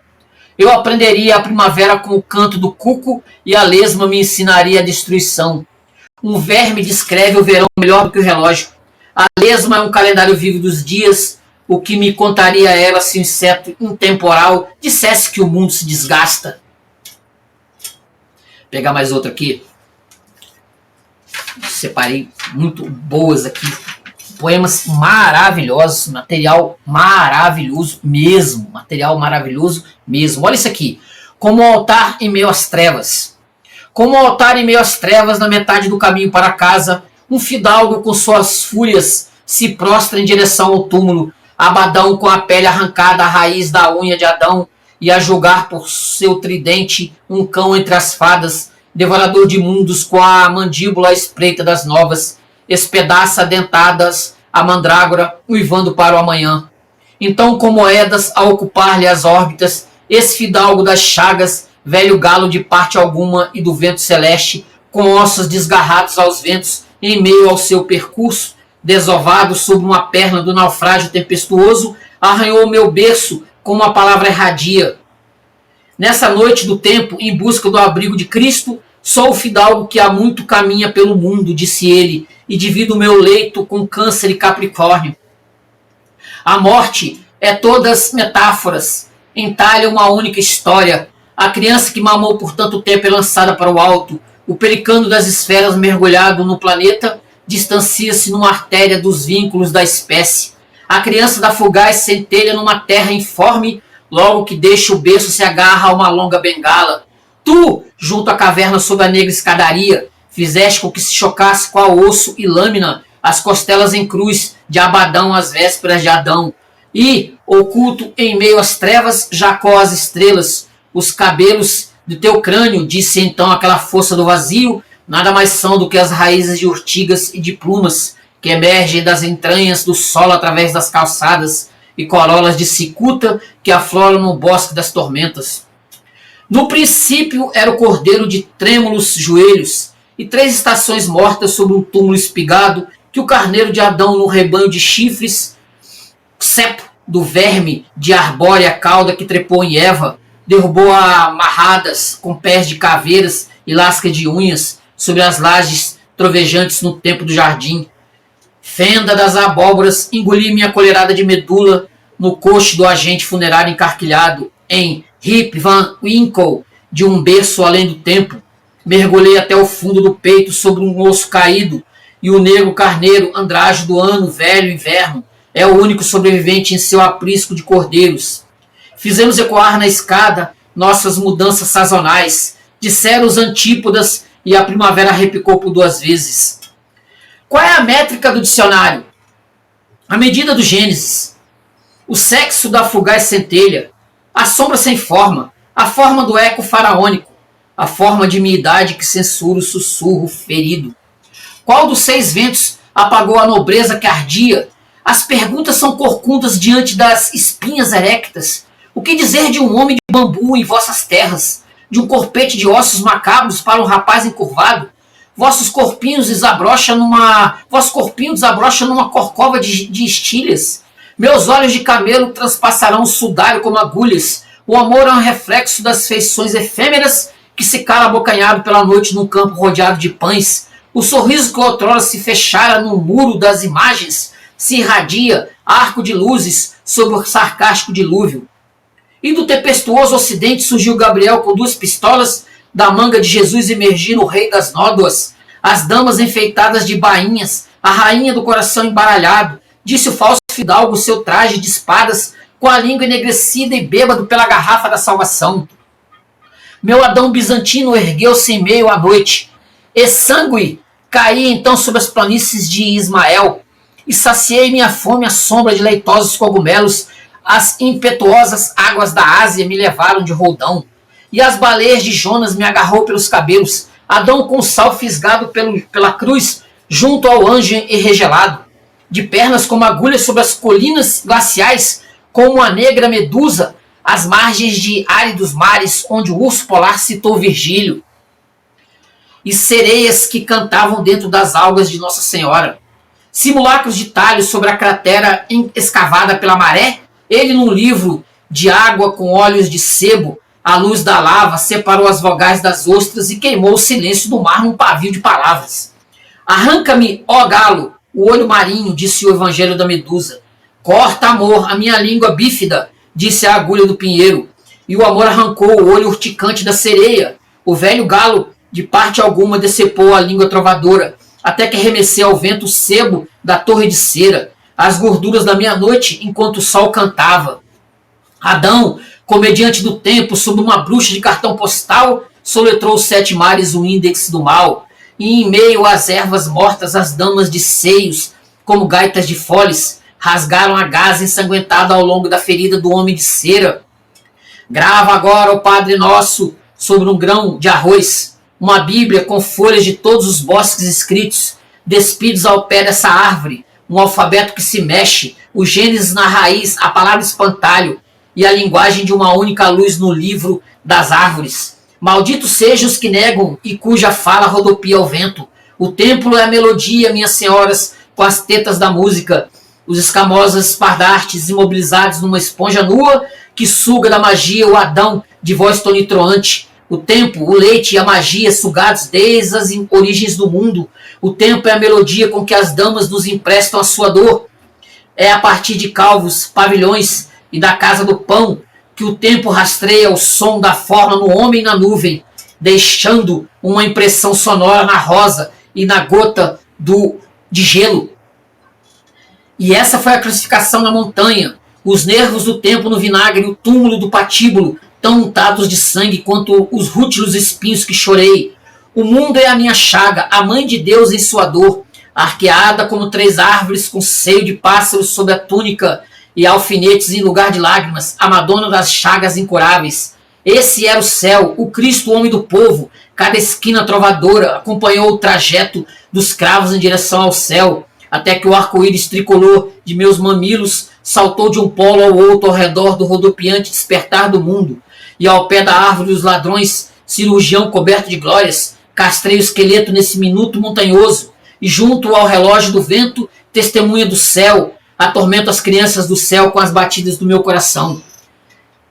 Eu aprenderia a primavera com o canto do cuco e a lesma me ensinaria a destruição. Um verme descreve o verão melhor do que o relógio. A lesma é um calendário vivo dos dias, o que me contaria ela se o inseto intemporal dissesse que o mundo se desgasta. Vou pegar mais outro aqui. Separei muito boas aqui. Poemas maravilhosos, material maravilhoso mesmo. Material maravilhoso mesmo. Olha isso aqui. Como um altar em meio às trevas. Como um altar em meio às trevas, na metade do caminho para casa, um fidalgo com suas fúrias se prostra em direção ao túmulo. Abadão com a pele arrancada, a raiz da unha de Adão, e a julgar por seu tridente um cão entre as fadas, devorador de mundos com a mandíbula à espreita das novas, espedaça dentadas a mandrágora, uivando para o amanhã. Então, com moedas a ocupar-lhe as órbitas, esse fidalgo das chagas, velho galo de parte alguma e do vento celeste, com ossos desgarrados aos ventos, em meio ao seu percurso, desovado sob uma perna do naufrágio tempestuoso, arranhou o meu berço com uma palavra erradia. Nessa noite do tempo, em busca do abrigo de Cristo, sou o fidalgo que há muito caminha pelo mundo, disse ele, e divido o meu leito com Câncer e Capricórnio. A morte é todas metáforas, entalha uma única história. A criança que mamou por tanto tempo é lançada para o alto. O pelicano das esferas mergulhado no planeta distancia-se numa artéria dos vínculos da espécie. A criança da fugaz centelha numa terra informe, logo que deixa o berço se agarra a uma longa bengala. Tu, junto à caverna sob a negra escadaria, fizeste com que se chocasse qual osso e lâmina as costelas em cruz de Abadão às vésperas de Adão. E, oculto em meio às trevas, Jacó às estrelas, os cabelos do teu crânio, disse então aquela força do vazio, nada mais são do que as raízes de urtigas e de plumas que emergem das entranhas do solo através das calçadas e corolas de cicuta que afloram no bosque das tormentas. No princípio era o cordeiro de trêmulos joelhos e 3 estações mortas sobre um túmulo espigado que o carneiro de Adão no rebanho de chifres, cepo do verme de arbórea cauda que trepou em Eva, derrubou a amarradas com pés de caveiras e lasca de unhas sobre as lajes trovejantes no tempo do jardim. Fenda das abóboras, engoli minha colherada de medula no coxo do agente funerário encarquilhado em Rip Van Winkle, de um berço além do tempo. Mergulhei até o fundo do peito sobre um osso caído, e o negro carneiro, andrajo do ano velho inverno, é o único sobrevivente em seu aprisco de cordeiros. Fizemos ecoar na escada nossas mudanças sazonais, disseram os antípodas, e a primavera repicou por 2 vezes. Qual é a métrica do dicionário? A medida do Gênesis, o sexo da fugaz centelha, a sombra sem forma, a forma do eco faraônico, a forma de minha idade que censura o sussurro ferido. Qual dos 6 ventos apagou a nobreza que ardia? As perguntas são corcundas diante das espinhas erectas. O que dizer de um homem de bambu em vossas terras? De um corpete de ossos macabros para um rapaz encurvado? Vosso corpinho desabrocha numa corcova de estilhas. Meus olhos de camelo transpassarão o sudário como agulhas. O amor é um reflexo das feições efêmeras que se cala abocanhado pela noite num campo rodeado de pães. O sorriso que outrora se fechara no muro das imagens se irradia, arco de luzes, sob o sarcástico dilúvio. E do tempestuoso ocidente surgiu Gabriel com 2 pistolas, da manga de Jesus emergindo o rei das nódoas, as damas enfeitadas de bainhas, a rainha do coração embaralhado, disse o falso fidalgo seu traje de espadas, com a língua enegrecida e bêbado pela garrafa da salvação. Meu Adão bizantino ergueu-se em meio à noite, exangue caí então sobre as planícies de Ismael, e saciei minha fome à sombra de leitosos cogumelos. As impetuosas águas da Ásia me levaram de roldão, e as baleias de Jonas me agarrou pelos cabelos. Adão com sal fisgado pela cruz, junto ao anjo enregelado, de pernas como agulhas sobre as colinas glaciais, como uma negra medusa, às margens de áridos mares, onde o urso polar citou Virgílio, e sereias que cantavam dentro das algas de Nossa Senhora. Simulacros de talhos sobre a cratera escavada pela maré, ele num livro de água com olhos de sebo, a luz da lava separou as vogais das ostras e queimou o silêncio do mar num pavio de palavras. Arranca-me, ó galo, o olho marinho, disse o evangelho da medusa. Corta, amor, a minha língua bífida, disse a agulha do pinheiro. E o amor arrancou o olho urticante da sereia. O velho galo, de parte alguma, decepou a língua trovadora, até que arremessei ao vento o sebo da torre de cera, as gorduras da meia-noite, enquanto o sol cantava. Adão, comediante do tempo, sob uma bruxa de cartão postal, soletrou os 7 mares o índex do mal, e em meio às ervas mortas as damas de seios, como gaitas de foles, rasgaram a gaze ensanguentada ao longo da ferida do homem de cera. Grava agora, ó Padre Nosso, sobre um grão de arroz, uma bíblia com folhas de todos os bosques escritos, despidos ao pé dessa árvore, um alfabeto que se mexe, o Gênesis na raiz, a palavra espantalho, e a linguagem de uma única luz no livro das árvores. Malditos sejam os que negam e cuja fala rodopia ao vento. O templo é a melodia, minhas senhoras, com as tetas da música. Os escamosos espardartes imobilizados numa esponja nua que suga da magia o Adão de voz tonitruante. O tempo, o leite e a magia sugados desde as origens do mundo. O tempo é a melodia com que as damas nos emprestam a sua dor. É a partir de calvos, pavilhões e da casa do pão que o tempo rastreia o som da forma no homem e na nuvem, deixando uma impressão sonora na rosa e na gota de gelo. E essa foi a crucificação na montanha, os nervos do tempo no vinagre, o túmulo do patíbulo, tão untados de sangue quanto os rútilos espinhos que chorei. O mundo é a minha chaga, a mãe de Deus em sua dor, arqueada como 3 árvores com seio de pássaros sob a túnica e alfinetes em lugar de lágrimas, a Madonna das chagas incuráveis. Esse era o céu, o Cristo, o homem do povo. Cada esquina trovadora acompanhou o trajeto dos cravos em direção ao céu, até que o arco-íris tricolor de meus mamilos saltou de um polo ao outro ao redor do rodopiante despertar do mundo. E ao pé da árvore dos ladrões, cirurgião coberto de glórias, castrei o esqueleto nesse minuto montanhoso, e junto ao relógio do vento, testemunha do céu, atormento as crianças do céu com as batidas do meu coração.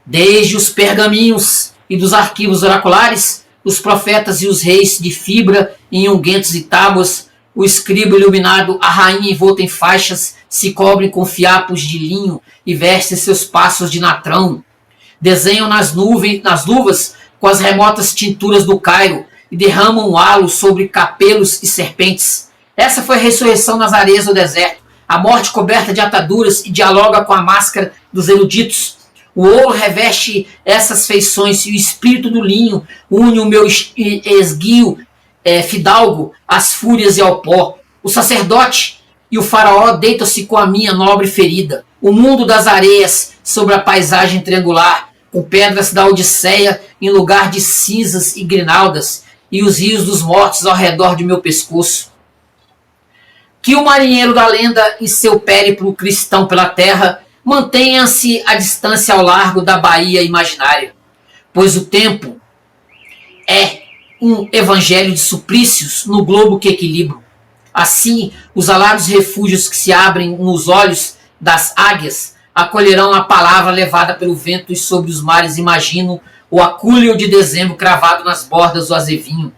Desde os pergaminhos e dos arquivos oraculares, os profetas e os reis de fibra em unguentos e tábuas, o escriba iluminado, a rainha envolta em faixas, se cobrem com fiapos de linho e vestem seus passos de natrão. Desenham nas luvas com as remotas tinturas do Cairo e derramam halo sobre capelos e serpentes. Essa foi a ressurreição nas areias do deserto, a morte coberta de ataduras e dialoga com a máscara dos eruditos. O ouro reveste essas feições e o espírito do linho une o meu esguio fidalgo às fúrias e ao pó. O sacerdote e o faraó deitam-se com a minha nobre ferida. O mundo das areias sobre a paisagem triangular, com pedras da Odisseia em lugar de cinzas e grinaldas, e os rios dos mortos ao redor de meu pescoço. Que o marinheiro da lenda, em seu périplo cristão pela terra, mantenha-se à distância ao largo da baía imaginária, pois o tempo é um evangelho de suplícios no globo que equilibro. Assim, os alados refúgios que se abrem nos olhos das águias acolherão a palavra levada pelo vento, e sobre os mares imagino o acúlio de dezembro cravado nas bordas do azevinho.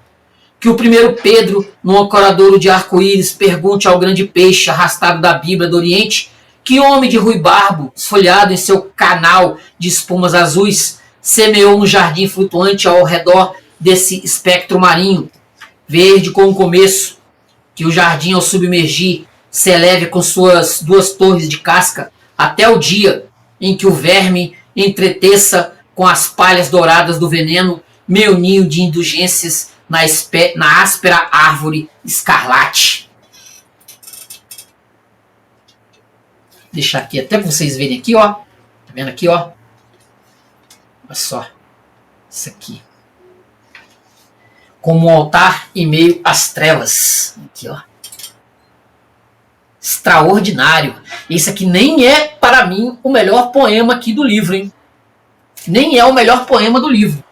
Que o primeiro Pedro, num ancoradouro de arco-íris, pergunte ao grande peixe arrastado da Bíblia do Oriente que homem de ruibarbo, esfolhado em seu canal de espumas azuis, semeou um jardim flutuante ao redor desse espectro marinho, verde com o começo, que o jardim ao submergir se eleve com suas 2 torres de casca até o dia em que o verme entreteça com as palhas douradas do veneno meu ninho de indulgências na áspera árvore escarlate. Deixar aqui até para vocês verem aqui, ó. Tá vendo aqui, ó? Olha só. Isso aqui. Como um altar em meio às trevas. Aqui, ó. Extraordinário. Esse aqui nem é, para mim, o melhor poema aqui do livro, hein? Nem é o melhor poema do livro.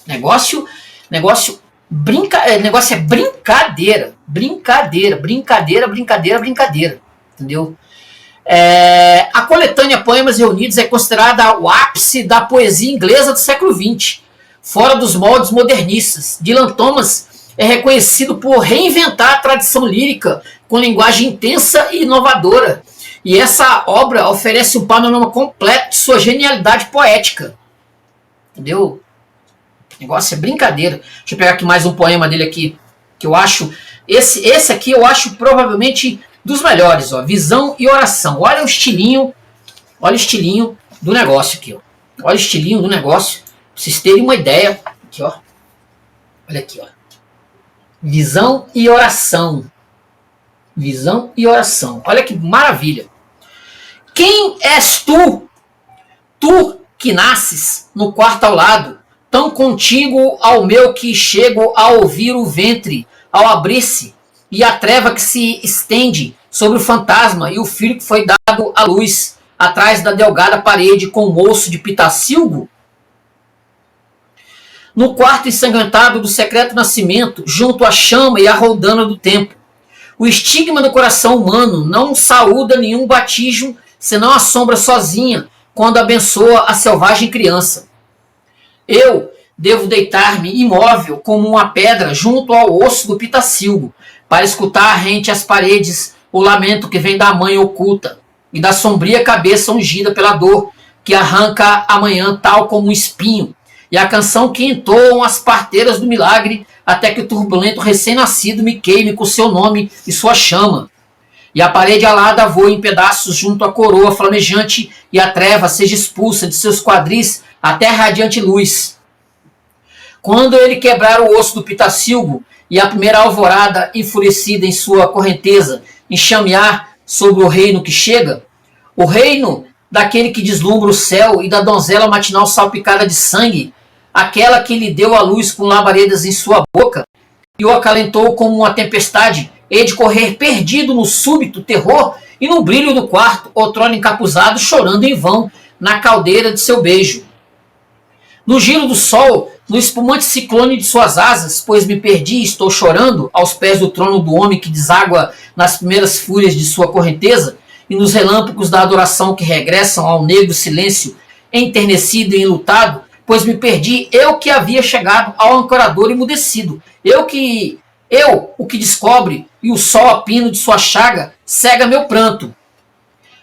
Negócio é brincadeira. Brincadeira. Entendeu? A coletânea Poemas Reunidos é considerada o ápice da poesia inglesa do século XX, fora dos moldes modernistas. Dylan Thomas é reconhecido por reinventar a tradição lírica com linguagem intensa e inovadora, e essa obra oferece um panorama completo de sua genialidade poética. Entendeu? O negócio é brincadeira. Deixa eu pegar aqui mais um poema dele aqui, que eu acho... Esse aqui eu acho provavelmente dos melhores, ó. Visão e Oração. Olha o estilinho do negócio aqui, ó. Olha o estilinho do negócio, pra vocês terem uma ideia. Aqui, ó. Olha aqui, ó. Visão e Oração. Visão e Oração. Olha que maravilha. Quem és tu? Tu que nasces no quarto ao lado, tão contíguo ao meu que chego a ouvir o ventre ao abrir-se, e a treva que se estende sobre o fantasma, e o filho que foi dado à luz atrás da delgada parede com o moço de pitacilgo? No quarto ensanguentado do secreto nascimento, junto à chama e à roldana do tempo, o estigma do coração humano não saúda nenhum batismo, senão a sombra sozinha, quando abençoa a selvagem criança. Eu devo deitar-me imóvel como uma pedra junto ao osso do pitacilgo, para escutar rente às paredes o lamento que vem da mãe oculta e da sombria cabeça ungida pela dor que arranca amanhã tal como um espinho, e a canção que entoam as parteiras do milagre até que o turbulento recém-nascido me queime com seu nome e sua chama. e a parede alada voe em pedaços junto à coroa flamejante, e a treva seja expulsa de seus quadris até a radiante luz. Quando ele quebrar o osso do pitacilgo, e a primeira alvorada, enfurecida em sua correnteza, enxamear sobre o reino que chega, o reino daquele que deslumbra o céu e da donzela matinal salpicada de sangue, aquela que lhe deu a luz com labaredas em sua boca, e o acalentou como uma tempestade, hei de correr perdido no súbito terror e no brilho do quarto, outrora encapuzado, chorando em vão, na caldeira de seu beijo. No giro do sol, no espumante ciclone de suas asas, pois me perdi e estou chorando, aos pés do trono do homem que deságua nas primeiras fúrias de sua correnteza, e nos relâmpagos da adoração que regressam ao negro silêncio, enternecido e enlutado, pois me perdi, eu que havia chegado ao ancorador emudecido, eu, o que descobre, e o sol a pino de sua chaga, cega meu pranto.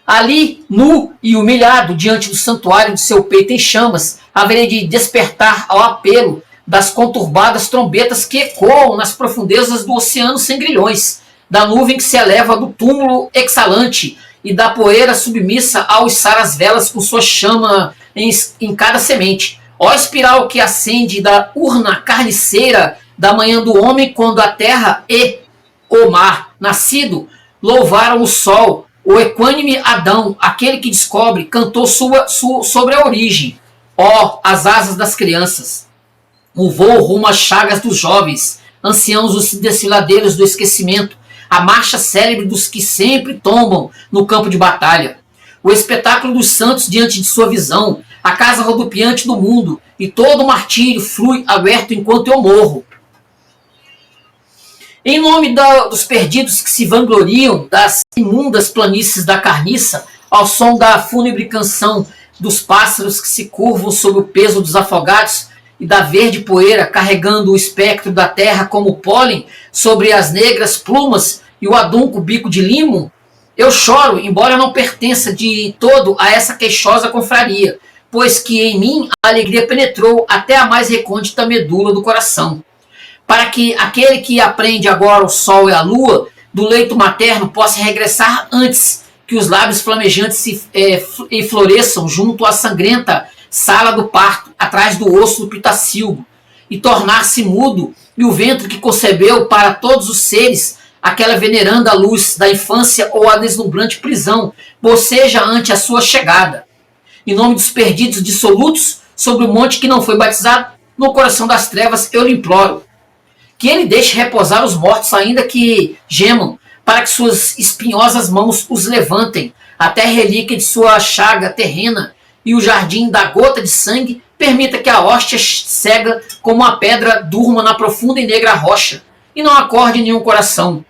Ali, nu e humilhado, diante do santuário de seu peito em chamas, haverei de despertar ao apelo das conturbadas trombetas que ecoam nas profundezas do oceano sem grilhões, da nuvem que se eleva do túmulo exalante e da poeira submissa ao içar as velas com sua chama em cada semente. Ó espiral que acende da urna carniceira da manhã do homem, quando a terra e o mar, nascido, louvaram o sol, o equânime Adão, aquele que descobre, cantou sobre a origem. Ó, as asas das crianças, o voo rumo às chagas dos jovens, anciãos os desfiladeiros do esquecimento, a marcha célebre dos que sempre tombam no campo de batalha, o espetáculo dos santos diante de sua visão, a casa rodopiante do mundo, e todo o martírio flui aberto enquanto eu morro. Em nome dos perdidos que se vangloriam das imundas planícies da carniça, ao som da fúnebre canção dos pássaros que se curvam sob o peso dos afogados e da verde poeira carregando o espectro da terra como pólen sobre as negras plumas e o adunco bico de limo, eu choro, embora não pertença de todo a essa queixosa confraria, pois que em mim a alegria penetrou até a mais recôndita medula do coração. Para que aquele que aprende agora o sol e a lua do leito materno possa regressar antes que os lábios flamejantes se enfloresçam junto à sangrenta sala do parto, atrás do osso do pitacilgo, e tornar-se mudo, e o ventre que concebeu para todos os seres aquela veneranda luz da infância ou a deslumbrante prisão, boceja ante a sua chegada. Em nome dos perdidos dissolutos sobre o monte que não foi batizado, no coração das trevas eu lhe imploro, que ele deixe repousar os mortos, ainda que gemam, para que suas espinhosas mãos os levantem até a relíquia de sua chaga terrena, e o jardim da gota de sangue permita que a hóstia cega como a pedra durma na profunda e negra rocha, e não acorde nenhum coração,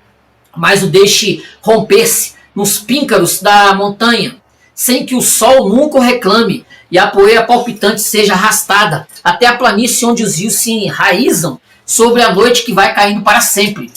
mas o deixe romper-se nos píncaros da montanha, sem que o sol nunca o reclame, e a poeira palpitante seja arrastada até a planície onde os rios se enraizam sobre a noite que vai caindo para sempre.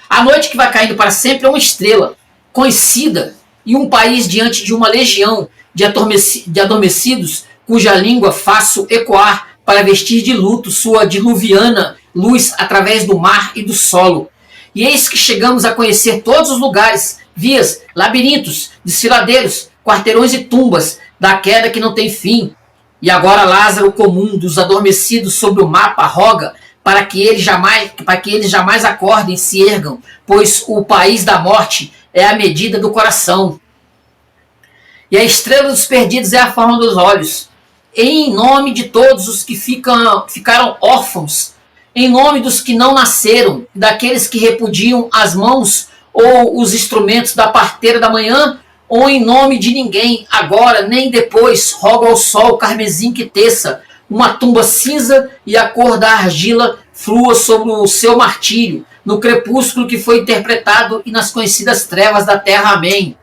A noite que vai caindo para sempre é uma estrela conhecida e um país diante de uma legião de adormecidos cuja língua faço ecoar para vestir de luto sua diluviana luz através do mar e do solo. E eis que chegamos a conhecer todos os lugares, vias, labirintos, desfiladeiros, quarteirões e tumbas da queda que não tem fim. E agora Lázaro comum dos adormecidos sobre o mapa roga para que eles jamais acordem e se ergam, pois o país da morte é a medida do coração. E a estrela dos perdidos é a forma dos olhos. Em nome de todos os que ficaram órfãos, em nome dos que não nasceram, daqueles que repudiam as mãos ou os instrumentos da parteira da manhã, ou em nome de ninguém, agora nem depois, rogo ao sol carmesim que teça uma tumba cinza e a cor da argila flua sobre o seu martírio, no crepúsculo que foi interpretado e nas conhecidas trevas da terra. Amém.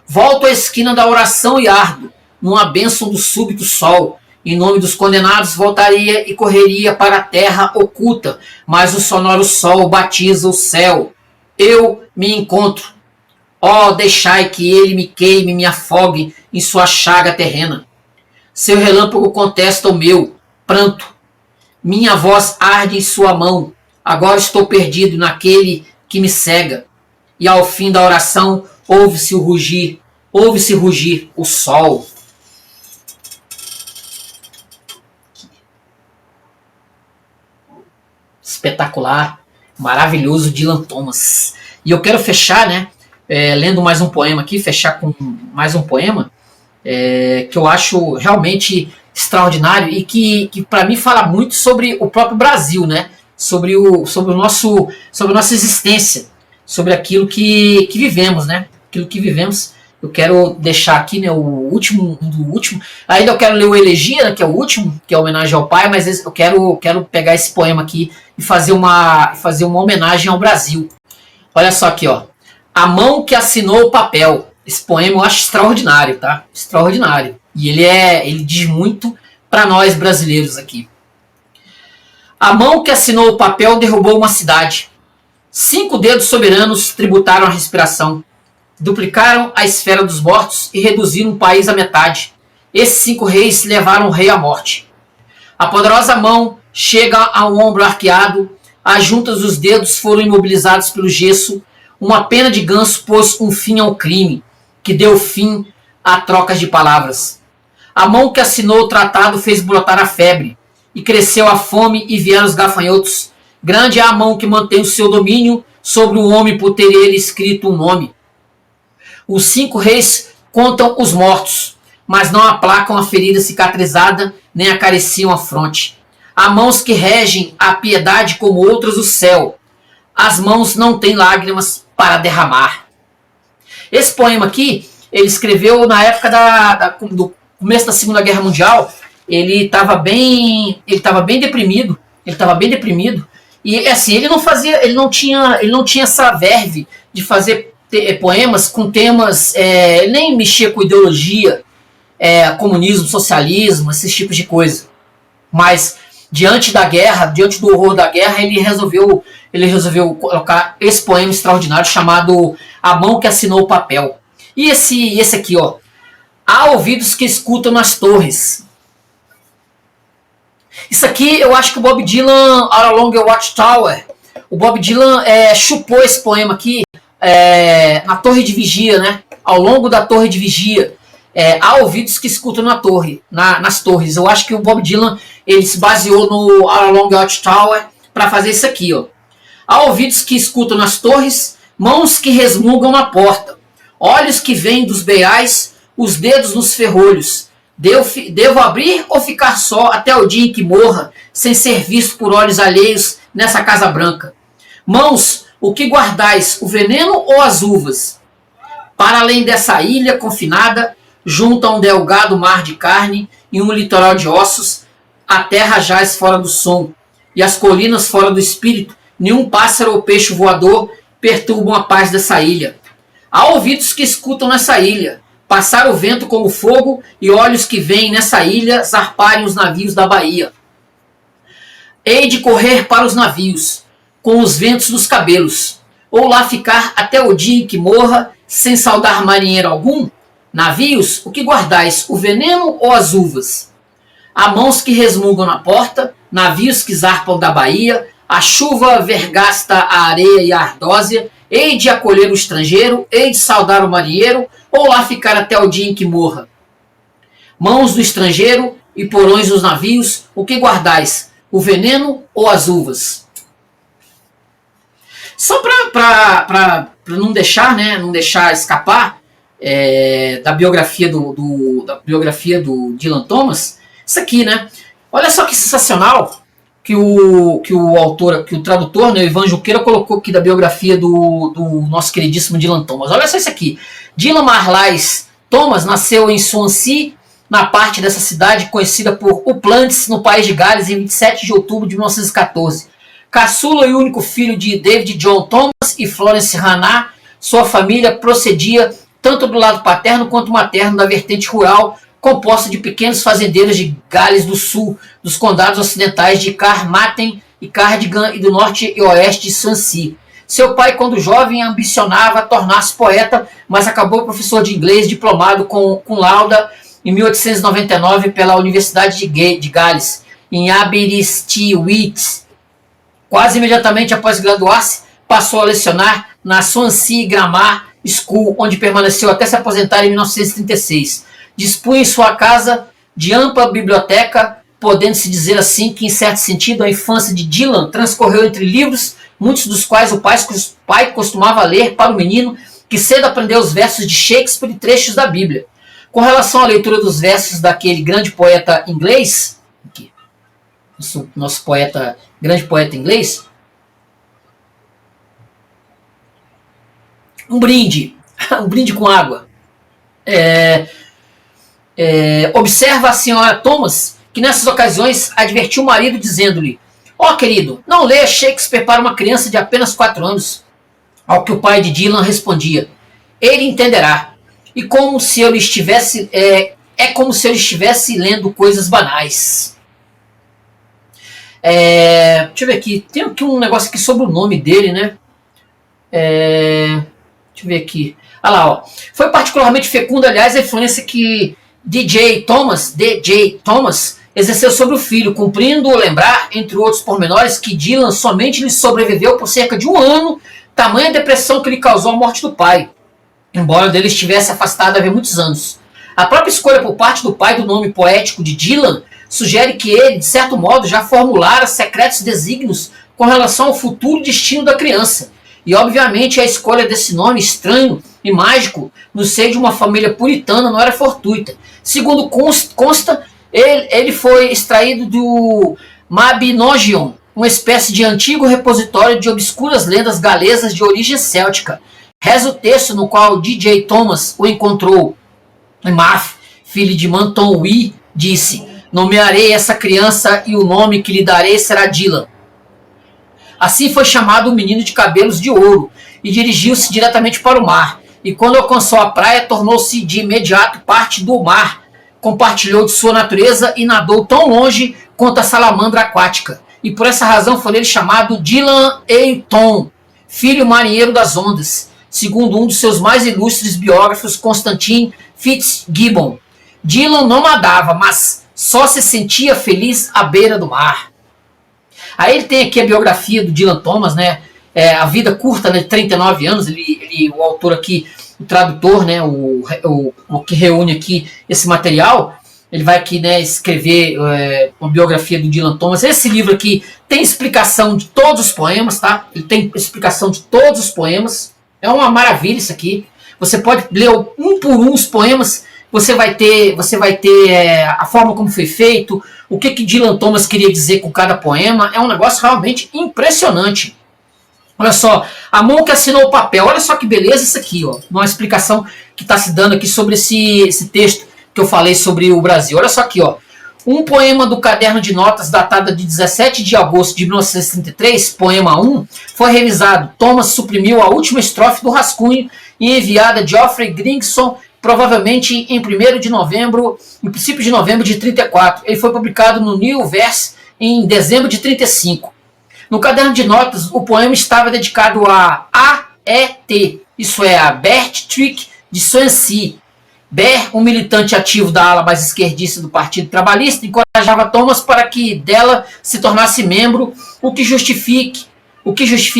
Volto à esquina da oração e ardo, numa bênção do súbito sol. Em nome dos condenados voltaria e correria para a terra oculta, mas o sonoro sol batiza o céu. Eu me encontro. Ó, deixai que ele me queime, me afogue em sua chaga terrena. Seu relâmpago contesta o meu pranto. Minha voz arde em sua mão. Agora estou perdido naquele que me cega. e ao fim da oração ouve-se rugir o sol. Espetacular, maravilhoso Dylan Thomas. E eu quero fechar, né, lendo mais um poema aqui, fechar com mais um poema que eu acho realmente extraordinário e que para mim fala muito sobre o próprio Brasil, né, sobre a nossa existência, sobre aquilo que vivemos, né, aquilo que vivemos. Eu quero deixar aqui, né, o último. Ainda eu quero ler o Elegia, né, que é o último, que é a homenagem ao pai, mas eu quero pegar esse poema aqui e fazer uma homenagem ao Brasil. Olha só aqui, ó. A mão que assinou o papel. Esse poema eu acho extraordinário, tá? Extraordinário. E ele diz muito para nós brasileiros aqui. A mão que assinou o papel derrubou uma cidade. 5 dedos soberanos tributaram a respiração. Duplicaram a esfera dos mortos e reduziram o país à metade. Esses 5 reis levaram o rei à morte. A poderosa mão chega ao ombro arqueado, as juntas dos dedos foram imobilizados pelo gesso, uma pena de ganso pôs um fim ao crime, que deu fim a trocas de palavras. A mão que assinou o tratado fez brotar a febre, e cresceu a fome e vieram os gafanhotos. Grande é a mão que mantém o seu domínio sobre o homem por ter ele escrito um nome. Os 5 reis contam os mortos, mas não aplacam a ferida cicatrizada, nem acariciam a fronte. Há mãos que regem a piedade como outras o céu. As mãos não têm lágrimas para derramar. Esse poema aqui, ele escreveu na época do começo da Segunda Guerra Mundial. Ele estava bem deprimido. E assim, ele não tinha essa verve de fazer poemas com temas, nem mexer com ideologia, comunismo, socialismo, esses tipos de coisa. Mas diante da guerra, diante do horror da guerra, ele resolveu colocar esse poema extraordinário chamado A Mão que Assinou o Papel. E esse aqui, ó. Há ouvidos que escutam nas torres. Isso aqui eu acho que o Bob Dylan, All Along a Watchtower, o Bob Dylan chupou esse poema aqui na torre de vigia, né? Ao longo da torre de vigia. Há ouvidos que escutam nas torres. Eu acho que o Bob Dylan ele se baseou no All Along the Watchtower para fazer isso aqui, ó. Há ouvidos que escutam nas torres, mãos que resmungam na porta, olhos que vêm dos beirais, os dedos nos ferrolhos. Devo abrir ou ficar só até o dia em que morra, sem ser visto por olhos alheios nessa casa branca? Mãos, o que guardais, o veneno ou as uvas? Para além dessa ilha confinada, junto a um delgado mar de carne e um litoral de ossos, a terra jaz fora do som, e as colinas fora do espírito, nenhum pássaro ou peixe voador perturbam a paz dessa ilha. Há ouvidos que escutam nessa ilha, passar o vento como fogo, e olhos que veem nessa ilha zarparem os navios da Bahia. Hei de correr para os navios, com os ventos dos cabelos, ou lá ficar até o dia em que morra, sem saudar marinheiro algum? Navios, o que guardais, o veneno ou as uvas? Há mãos que resmungam na porta, navios que zarpam da Bahia, a chuva vergasta a areia e a ardósia, hei de acolher o estrangeiro, hei de saudar o marinheiro, ou lá ficar até o dia em que morra? Mãos do estrangeiro e porões dos navios, o que guardais, o veneno ou as uvas? Só para não deixar, né, não deixar escapar da biografia do Dylan Thomas, isso aqui, né? Olha só que sensacional que o tradutor, né, o Ivan Junqueira, colocou aqui da biografia do nosso queridíssimo Dylan Thomas. Olha só isso aqui. Dylan Marlais Thomas nasceu em Swansea, na parte dessa cidade conhecida por Uplands, no país de Gales, em 27 de outubro de 1914. Caçula e único filho de David John Thomas e Florence Hannah, sua família procedia tanto do lado paterno quanto materno da vertente rural, composta de pequenos fazendeiros de Gales do Sul, dos condados ocidentais de Carmarthen e Cardigan e do norte e oeste de Swansea. Seu pai, quando jovem, ambicionava tornar-se poeta, mas acabou professor de inglês, diplomado com lauda em 1899 pela Universidade de Gales, em Aberystwyth. Quase imediatamente após graduar-se, passou a lecionar na Swansea Grammar School, onde permaneceu até se aposentar em 1936. Dispunha em sua casa de ampla biblioteca, podendo-se dizer assim que, em certo sentido, a infância de Dylan transcorreu entre livros, muitos dos quais o pai costumava ler para o menino, que cedo aprendeu os versos de Shakespeare e trechos da Bíblia. Com relação à leitura dos versos daquele grande poeta inglês, aqui, nosso grande poeta inglês, um brinde com água. Observa a senhora Thomas, que nessas ocasiões advertiu o marido dizendo-lhe: ó, querido, não leia Shakespeare para uma criança de apenas 4 anos. Ao que o pai de Dylan respondia: ele entenderá. E como se eu estivesse como se eu estivesse lendo coisas banais. Deixa eu ver aqui. Tem aqui um negócio aqui sobre o nome dele, né? Deixa eu ver aqui. Olha lá, ó. Foi particularmente fecunda, aliás, a influência que DJ Thomas exerceu sobre o filho, cumprindo lembrar, entre outros pormenores, que Dylan somente lhe sobreviveu por cerca de 1 ano, tamanha depressão que lhe causou a morte do pai, embora dele estivesse afastado havia muitos anos. A própria escolha por parte do pai do nome poético de Dylan sugere que ele, de certo modo, já formulara secretos desígnios com relação ao futuro destino da criança. E, obviamente, a escolha desse nome estranho e mágico no seio de uma família puritana não era fortuita. Segundo consta, ele foi extraído do Mabinogion, uma espécie de antigo repositório de obscuras lendas galesas de origem céltica. Reza o texto no qual DJ Thomas o encontrou. Math, filho de Manton-Wi, disse: nomearei essa criança e o nome que lhe darei será Dylan. Assim foi chamado o menino de cabelos de ouro e dirigiu-se diretamente para o mar. E quando alcançou a praia, tornou-se de imediato parte do mar. Compartilhou de sua natureza e nadou tão longe quanto a salamandra aquática. E por essa razão foi ele chamado Dylan Eyton, filho marinheiro das ondas, segundo um dos seus mais ilustres biógrafos, Constantine Fitzgibbon. Dylan não nadava, mas só se sentia feliz à beira do mar. Aí ele tem aqui a biografia do Dylan Thomas, né? A vida curta, né, de 39 anos. O autor aqui, o tradutor, né, o que reúne aqui esse material, ele vai aqui, né, escrever uma biografia do Dylan Thomas. Esse livro aqui tem explicação de todos os poemas, tá? Ele tem explicação de todos os poemas. É uma maravilha isso aqui. Você pode ler um por um os poemas. Você vai ter a forma como foi feito, o que Dylan Thomas queria dizer com cada poema. É um negócio realmente impressionante. Olha só, a mão que assinou o papel. Olha só que beleza isso aqui, ó. Uma explicação que está se dando aqui sobre esse texto que eu falei sobre o Brasil. Olha só aqui, ó. Um poema do caderno de notas datado de 17 de agosto de 1933, poema 1, foi revisado. Thomas suprimiu a última estrofe do rascunho e enviada a Geoffrey Gringson, provavelmente em 1º de novembro, em princípio de novembro de 34. Ele foi publicado no New Verse em dezembro de 35. No caderno de notas, o poema estava dedicado a A.E.T., isso é, a Bertrick de Swansea. Ber, um militante ativo da ala mais esquerdista do Partido Trabalhista, encorajava Thomas para que dela se tornasse membro, o que justifique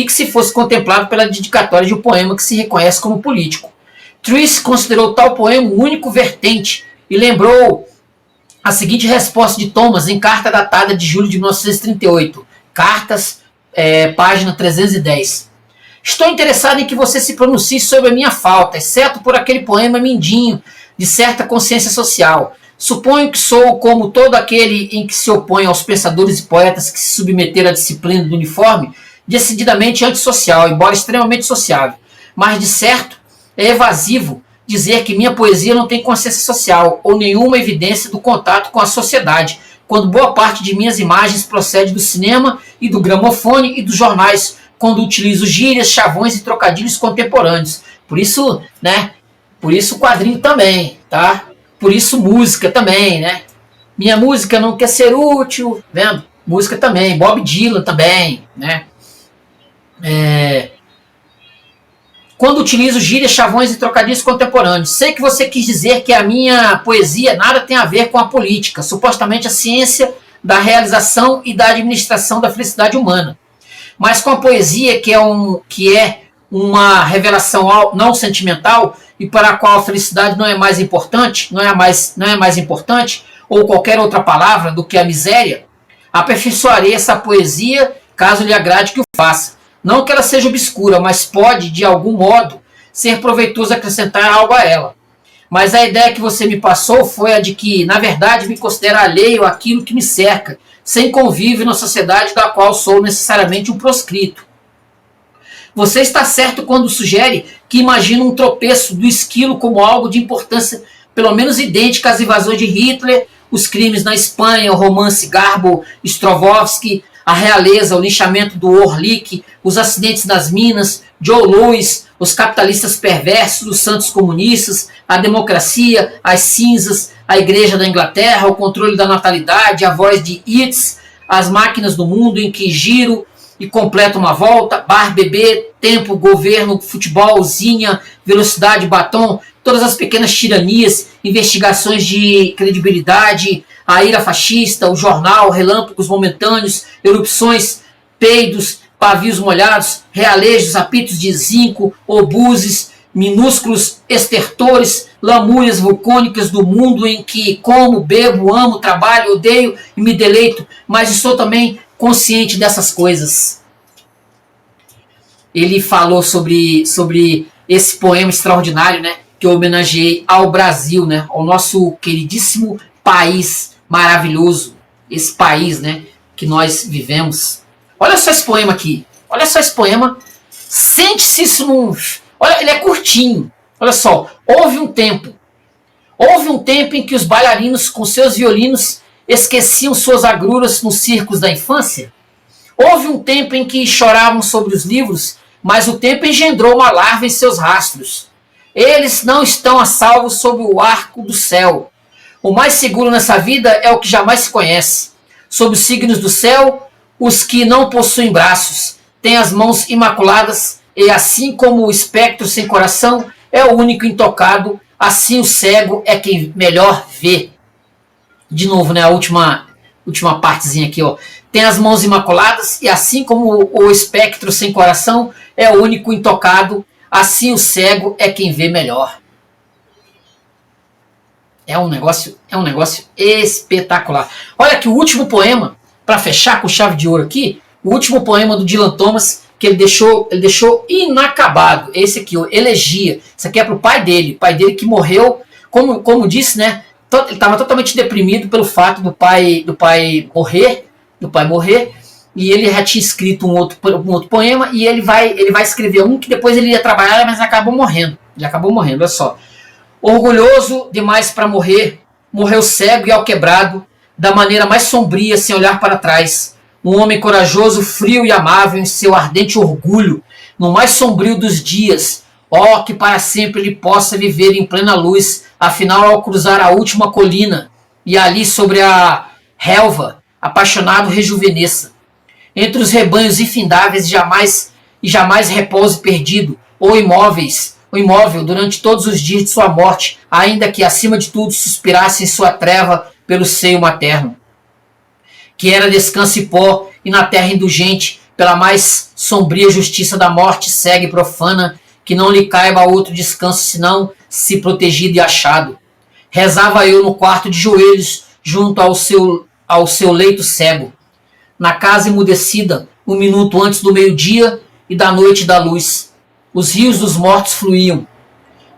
se fosse contemplado pela dedicatória de um poema que se reconhece como político. Trice considerou tal poema o único vertente e lembrou a seguinte resposta de Thomas em carta datada de julho de 1938. Cartas, página 310. Estou interessado em que você se pronuncie sobre a minha falta, exceto por aquele poema mindinho de certa consciência social. Suponho que sou como todo aquele em que se opõe aos pensadores e poetas que se submeteram à disciplina do uniforme, decididamente antissocial, embora extremamente sociável. Mas, de certo, é evasivo dizer que minha poesia não tem consciência social ou nenhuma evidência do contato com a sociedade, quando boa parte de minhas imagens procede do cinema e do gramofone e dos jornais, quando utilizo gírias, chavões e trocadilhos contemporâneos. Por isso, né? Por isso quadrinho também, tá? Por isso música também, né? Minha música não quer ser útil, vendo? Música também, Bob Dylan também, né? Quando utilizo gírias, chavões e trocadilhos contemporâneos. Sei que você quis dizer que a minha poesia nada tem a ver com a política, supostamente a ciência da realização e da administração da felicidade humana. Mas com a poesia, que é uma revelação não sentimental e para a qual a felicidade não é mais importante, não é mais importante, ou qualquer outra palavra do que a miséria, aperfeiçoarei essa poesia caso lhe agrade que o faça. Não que ela seja obscura, mas pode, de algum modo, ser proveitoso acrescentar algo a ela. Mas a ideia que você me passou foi a de que, na verdade, me considero alheio àquilo que me cerca, sem convívio na sociedade da qual sou necessariamente um proscrito. Você está certo quando sugere que imagina um tropeço do esquilo como algo de importância pelo menos idêntica às invasões de Hitler, os crimes na Espanha, o romance Garbo-Strovovsky, a realeza, o linchamento do Orlik, os acidentes nas minas, Joe Louis, os capitalistas perversos, os santos comunistas, a democracia, as cinzas, a igreja da Inglaterra, o controle da natalidade, a voz de Yeats, as máquinas do mundo em que giro e completa uma volta, bar, bebê, tempo, governo, futebol, zinha, velocidade, batom, todas as pequenas tiranias, investigações de credibilidade, a ira fascista, o jornal, relâmpagos momentâneos, erupções, peidos, pavios molhados, realejos, apitos de zinco, obuses, minúsculos estertores, lamúrias vulcânicas do mundo em que como, bebo, amo, trabalho, odeio e me deleito, mas estou também consciente dessas coisas. Ele falou sobre esse poema extraordinário, né, que eu homenageei ao Brasil, né, ao nosso queridíssimo país maravilhoso, esse país, né, que nós vivemos. Olha só esse poema aqui, olha só esse poema, sente-se isso num... Olha, ele é curtinho, olha só, houve um tempo em que os bailarinos com seus violinos esqueciam suas agruras nos circos da infância. Houve um tempo em que choravam sobre os livros, mas o tempo engendrou uma larva em seus rastros. Eles não estão a salvo sob o arco do céu. O mais seguro nessa vida é o que jamais se conhece. Sob os signos do céu, os que não possuem braços, têm as mãos imaculadas, e assim como o espectro sem coração é o único intocado, assim o cego é quem melhor vê. De novo, né, a última partezinha aqui, ó. Tem as mãos imaculadas, e assim como o espectro sem coração é o único intocado, assim o cego é quem vê melhor. É um negócio espetacular. Olha aqui o último poema, para fechar com chave de ouro aqui, o último poema do Dylan Thomas, que ele deixou inacabado. Esse aqui, ó, Elegia. Isso aqui é pro pai dele que morreu, como disse, né? Ele estava totalmente deprimido pelo fato do pai morrer, e ele já tinha escrito um outro poema, e ele vai escrever um que depois ele ia trabalhar, mas acabou morrendo. Ele acabou morrendo, olha só. Orgulhoso demais para morrer, morreu cego e alquebrado, da maneira mais sombria, sem olhar para trás. Um homem corajoso, frio e amável em seu ardente orgulho, no mais sombrio dos dias. Ó, que para sempre ele possa viver em plena luz, afinal ao cruzar a última colina, e ali sobre a relva, apaixonado rejuvenesça. Entre os rebanhos infindáveis jamais repouse perdido, ou imóvel durante todos os dias de sua morte, ainda que acima de tudo suspirasse em sua treva pelo seio materno. Que era descanso e pó, e na terra indulgente, pela mais sombria justiça da morte cega e profana, que não lhe caiba outro descanso senão se protegido e achado. Rezava eu no quarto de joelhos, junto ao seu leito cego. Na casa emudecida, um minuto antes do meio-dia e da noite da luz. Os rios dos mortos fluíam.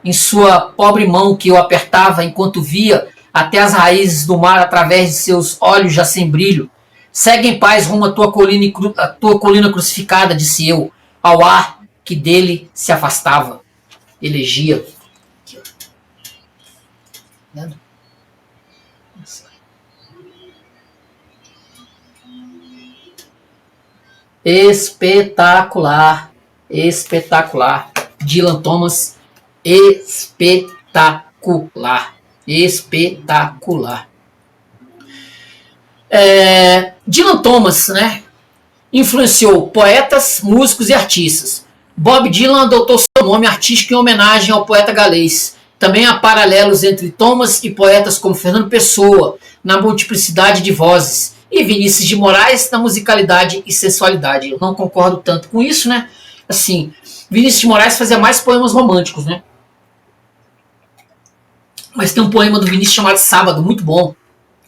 Em sua pobre mão que eu apertava enquanto via até as raízes do mar através de seus olhos já sem brilho. Segue em paz rumo à tua colina crucificada, disse eu, ao ar que dele se afastava. Elegia. Espetacular. Espetacular. Dylan Thomas. Espetacular. Espetacular. Dylan Thomas, né, influenciou poetas, músicos e artistas. Bob Dylan adotou seu nome artístico em homenagem ao poeta galês. Também há paralelos entre Thomas e poetas como Fernando Pessoa, na multiplicidade de vozes, e Vinícius de Moraes na musicalidade e sensualidade. Eu não concordo tanto com isso, né? Assim, Vinícius de Moraes fazia mais poemas românticos, né? Mas tem um poema do Vinícius chamado Sábado, muito bom,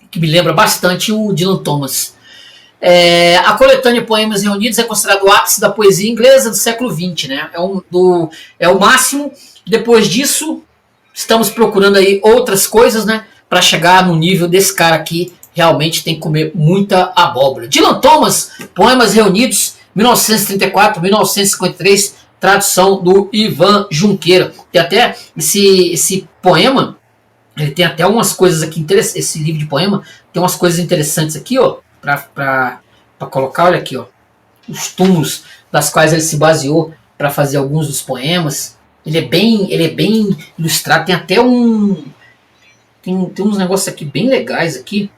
que me lembra bastante o Dylan Thomas. A coletânea Poemas Reunidos é considerado o ápice da poesia inglesa do século XX, né? É o máximo. Depois disso, estamos procurando aí outras coisas, né? Para chegar no nível desse cara aqui. Realmente tem que comer muita abóbora. Dylan Thomas, Poemas Reunidos, 1934-1953, tradução do Ivan Junqueira. Tem até esse poema, ele tem até umas coisas aqui interessantes. Esse livro de poema tem umas coisas interessantes aqui, ó, para colocar. Olha aqui, ó, os túmulos das quais ele se baseou para fazer alguns dos poemas. Ele é bem ilustrado. Tem até tem uns negócios aqui bem legais aqui.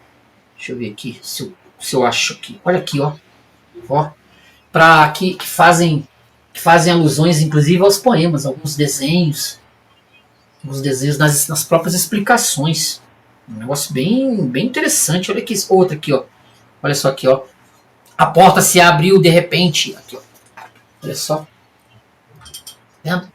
Deixa eu ver aqui se eu acho aqui. Olha aqui, ó, para que fazem alusões, inclusive, aos poemas, alguns desenhos nas próprias explicações. Um negócio bem interessante. Olha aqui, outra aqui, ó. Olha só aqui, ó. A porta se abriu de repente. Aqui, ó. Olha só. Vendo?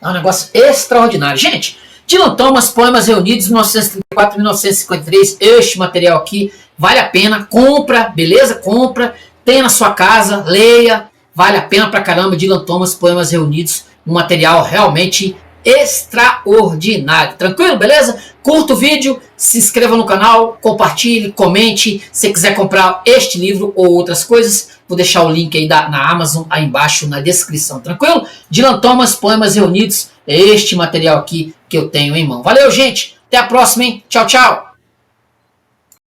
É um negócio extraordinário. Gente, Dylan Thomas, Poemas Reunidos, 1934-1953. Este material aqui vale a pena. Compra, beleza? Compra. Tenha na sua casa, leia. Vale a pena pra caramba. Dylan Thomas, Poemas Reunidos. Um material realmente extraordinário. Tranquilo, beleza? Curta o vídeo, se inscreva no canal, compartilhe, comente. Se quiser comprar este livro ou outras coisas, vou deixar o link aí na Amazon aí embaixo na descrição. Tranquilo? Dylan Thomas, Poemas Reunidos. É este material aqui que eu tenho em mão. Valeu, gente. Até a próxima, hein? Tchau, tchau.